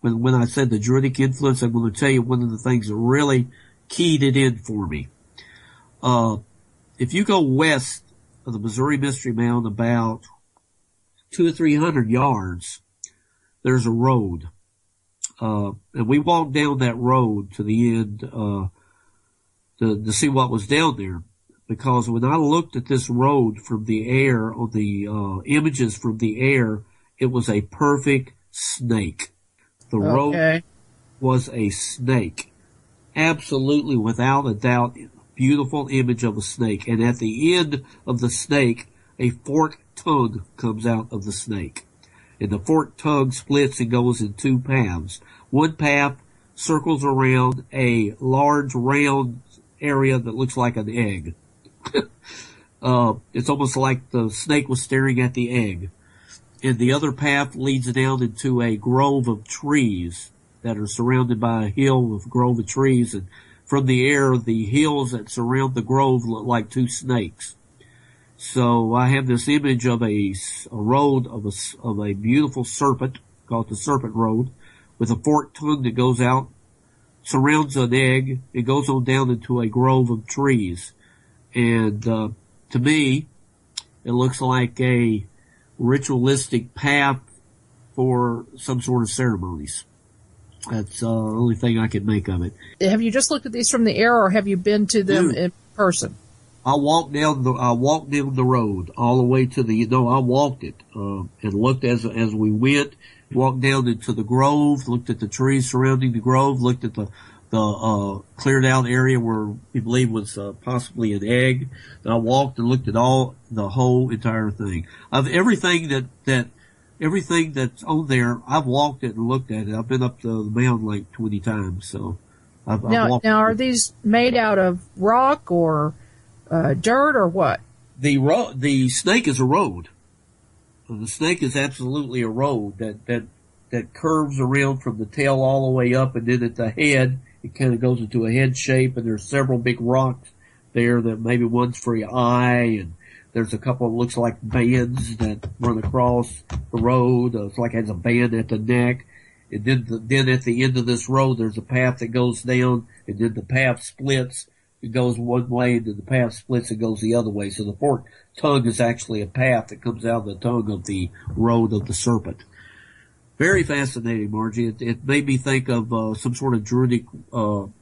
when I said the Druidic influence. I'm going to tell you one of the things that really keyed it in for me. If you go west of the Missouri Mystery Mound about 200 or 300 yards, there's a road. And we walked down that road to the end, to see what was down there. Because when I looked at this road from the air, on the, images from the air, it was a perfect snake. The road was a snake. Absolutely, without a doubt, beautiful image of a snake. And at the end of the snake, a forked tongue comes out of the snake. And the forked tongue splits and goes in two paths. One path circles around a large round area that looks like an egg. It's almost like the snake was staring at the egg. And the other path leads down into a grove of trees that are surrounded by a hill with a grove of trees. And from the air, the hills that surround the grove look like two snakes. So I have this image of a road of a beautiful serpent, called the Serpent Road, with a forked tongue that goes out, surrounds an egg, and goes on down into a grove of trees. And to me, it looks like a ritualistic path for some sort of ceremonies. That's the only thing I can make of it. Have you just looked at these from the air, or have you been to them in person? I walked down the road all the way to I walked it, and looked as we went, walked down into the grove, looked at the trees surrounding the grove, looked at the cleared out area where we believe was possibly an egg. And I walked and looked at the whole entire thing. Of everything that's on there, I've walked it and looked at it. I've been up to the mound like 20 times, so I've walked. Now, are these made out of rock or dirt or what? The snake is a road. The snake is absolutely a road that curves around from the tail all the way up, and then at the head, it kind of goes into a head shape, and there's several big rocks there that maybe one's for your eye, and there's a couple that looks like bands that run across the road. It's like it has a band at the neck. And then at the end of this road, there's a path that goes down, and then the path splits. It goes one way, and then the path splits and goes the other way. So the forked tongue is actually a path that comes out of the tongue of the road of the serpent. Very fascinating, Margie. It made me think of some sort of Druidic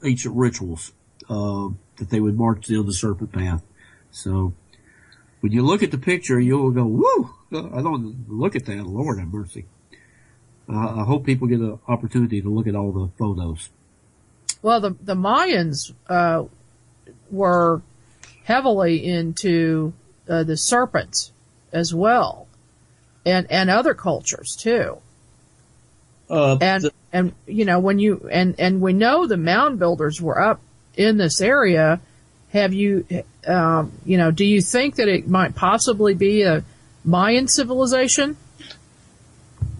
ancient rituals that they would march down the serpent path. So when you look at the picture, you'll go, "Woo! I don't look at that. Lord have mercy." I hope people get an opportunity to look at all the photos. Well, the Mayans were heavily into the serpents as well, and other cultures too. And we know the mound builders were up in this area. Have you, do you think that it might possibly be a Mayan civilization?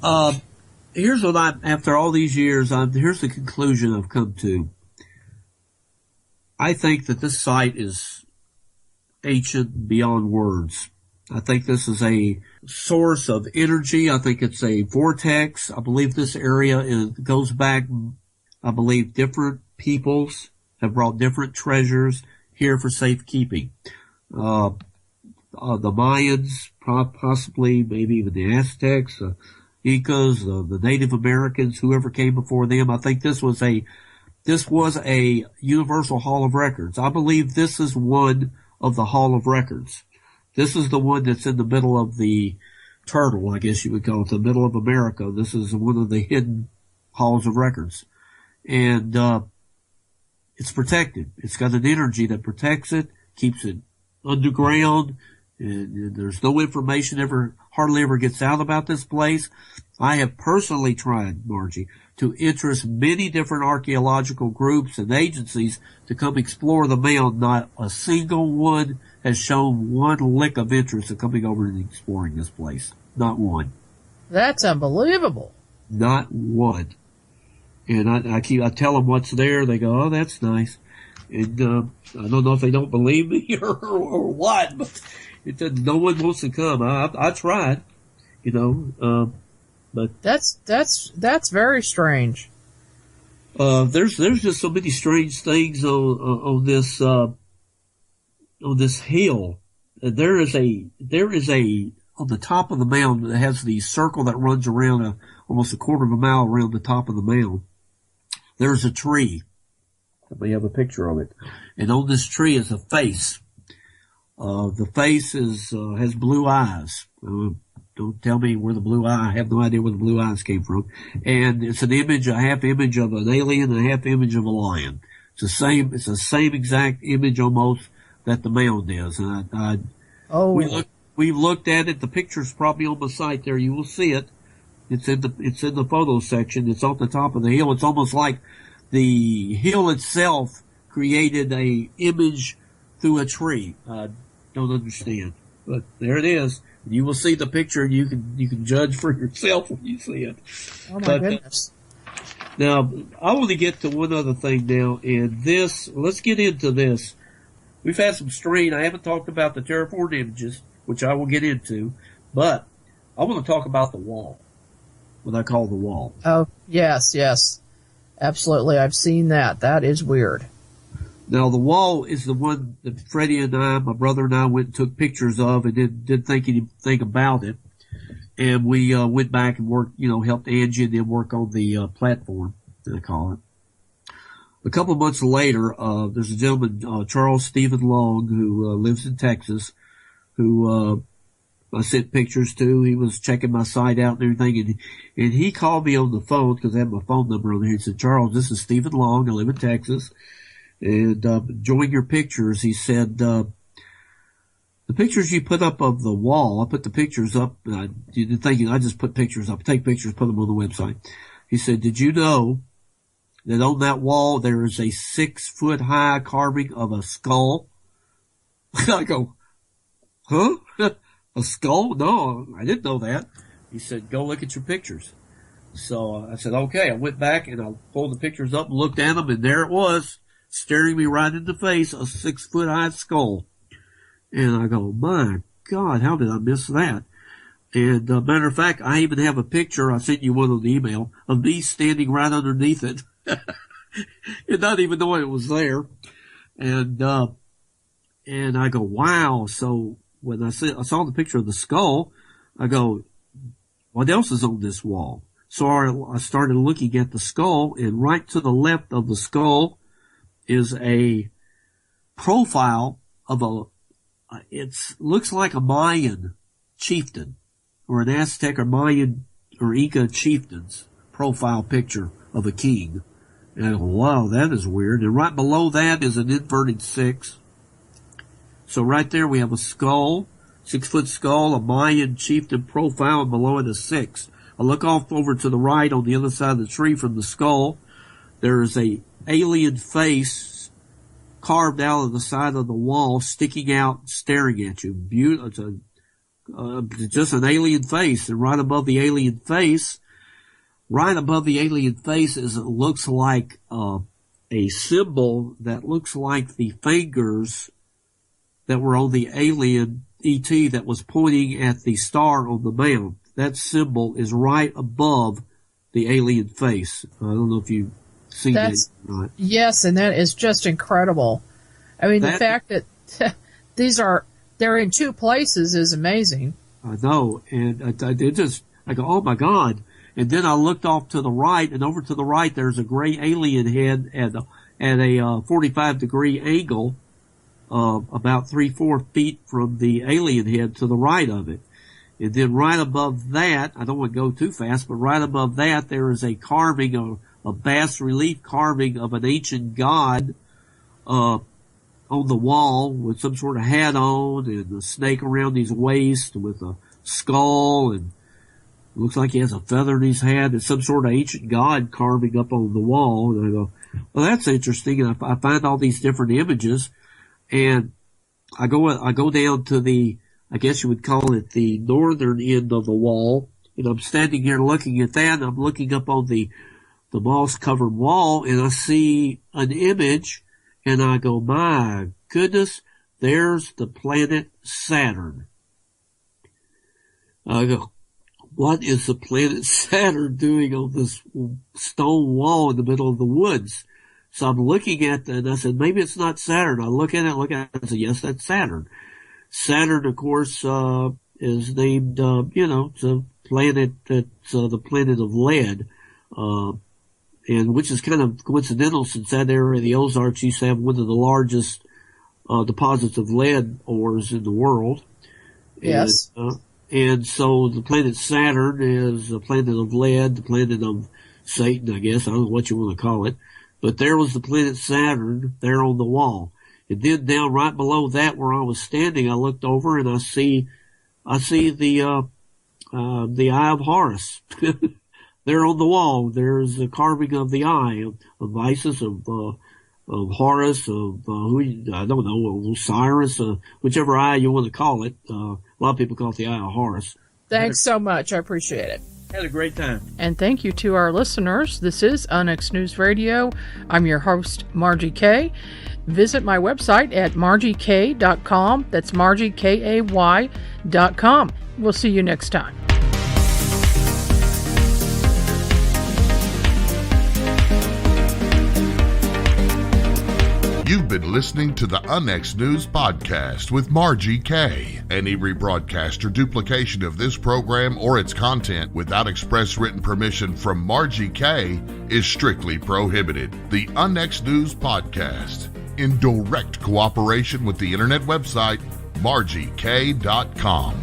Here's what after all these years, here's the conclusion I've come to. I think that this site is ancient beyond words. I think this is a source of energy. I think it's a vortex. I believe this area goes back, I believe different peoples have brought different treasures here for safekeeping. The Mayans, possibly, maybe even the Aztecs, Incas, the Native Americans, whoever came before them. I think this was a universal hall of records. I believe this is one of the hall of records. This is the one that's in the middle of the turtle, I guess you would call it, the middle of America. This is one of the hidden halls of records. And it's protected. It's got an energy that protects it, keeps it underground, and there's no information hardly ever gets out about this place. I have personally tried, Margie, to interest many different archaeological groups and agencies to come explore the mound. Not a single one has shown one lick of interest in coming over and exploring this place. Not one. That's unbelievable. Not one. And I tell them what's there. They go, "Oh, that's nice." And I don't know if they don't believe me or what, but no one wants to come. I tried, but that's very strange. There's just so many strange things on this hill. There is a on the top of the mound that has the circle that runs around almost a quarter of a mile around the top of the mound. There's a tree. We have a picture of it, and on this tree is a face. The face has blue eyes. Don't tell me where the blue eye. I have no idea where the blue eyes came from. And it's an image, a half image of an alien and a half image of a lion. It's the same exact image almost that the mound is. And we've looked at it. The picture's probably on the site there. You will see it. It's in the photo section. It's on the top of the hill. It's almost like the hill itself created a image through a tree. I don't understand, but there it is. You will see the picture, and you can judge for yourself when you see it. Oh my goodness! Now I want to get to one other thing now, and let's get into this. We've had some strain. I haven't talked about the terraformed images, which I will get into, but I want to talk about the wall. What I call the wall. Oh yes, absolutely. I've seen that. That is weird. Now, the wall is the one that Freddie and I, my brother and I, went and took pictures of and didn't think anything about it. And we went back and worked, helped Angie and then work on the platform, they call it. A couple of months later, there's a gentleman, Charles Stephen Long, who lives in Texas, who I sent pictures to. He was checking my site out and everything, and he called me on the phone because I have my phone number on there. He said, "Charles, this is Stephen Long. I live in Texas. And enjoying your pictures." He said, the pictures you put up of the wall, I put the pictures up, you're thinking I just put pictures up, take pictures, put them on the website. He said, "Did you know that on that wall there is a 6-foot high carving of a skull?" I go, "Huh? A skull? No, I didn't know that." He said, "Go look at your pictures." So I said, okay. I went back and I pulled the pictures up and looked at them, and there it was, staring me right in the face, a 6-foot high skull. And I go, my God, how did I miss that? And matter of fact, I even have a picture, I sent you one on the email, of me standing right underneath it. And not even knowing it was there. And I go, wow. So when I saw the picture of the skull, I go, what else is on this wall? So I started looking at the skull, and right to the left of the skull is a profile of it looks like a Mayan chieftain or an Aztec or Mayan or Inca chieftain's profile picture of a king. And I go, wow, that is weird. And right below that is an inverted 6. So right there we have a skull, 6-foot skull, a Mayan chieftain profile, and below it a 6. I look off over to the right on the other side of the tree from the skull. There is a alien face carved out of the side of the wall, sticking out, staring at you. It's just an alien face. And right above the alien face is, it looks like a symbol that looks like the fingers that were on the alien ET that was pointing at the star on the mound. That symbol is right above the alien face. I don't know if you see that. Right. Yes, and that is just incredible. I mean, the fact that they're in two places is amazing. I know, and I go, oh my God. And then I looked off to the right, and over to the right there's a gray alien head at a 45-degree angle, about 3-4 feet from the alien head to the right of it. And then right above that, I don't want to go too fast, but right above that there is a carving, a bas-relief carving of an ancient god on the wall with some sort of hat on and a snake around his waist with a skull, and looks like he has a feather in his hat and some sort of ancient god carving up on the wall. And I go, well, that's interesting. And I find all these different images, and I go down to the, I guess you would call it the northern end of the wall, and I'm standing here looking at that, and I'm looking up on the moss-covered wall, and I see an image, and I go, my goodness, there's the planet Saturn. I go, what is the planet Saturn doing on this stone wall in the middle of the woods? So I'm looking at that, and I said, maybe it's not Saturn. I look at it, I said, yes, that's Saturn. Saturn, of course, is named, it's a planet that's the planet of lead, and which is kind of coincidental since that area of the Ozarks used to have one of the largest deposits of lead ores in the world. Yes. And so the planet Saturn is the planet of lead, the planet of Satan, I guess. I don't know what you want to call it. But there was the planet Saturn there on the wall. And then down right below that where I was standing, I looked over and I see the Eye of Horus. There on the wall, there's a carving of the eye of Isis, of Horus, of I don't know, Osiris, whichever eye you want to call it. A lot of people call it the Eye of Horus. Thanks so much. I appreciate it. Had a great time. And thank you to our listeners. This is Onyx News Radio. I'm your host, Margie Kay. Visit my website at margiekay.com. That's margiekay.com. We'll see you next time. You've been listening to the Onyx News Podcast with Margie Kay. Any rebroadcast or duplication of this program or its content without express written permission from Margie Kay is strictly prohibited. The Onyx News Podcast, in direct cooperation with the internet website margiekay.com.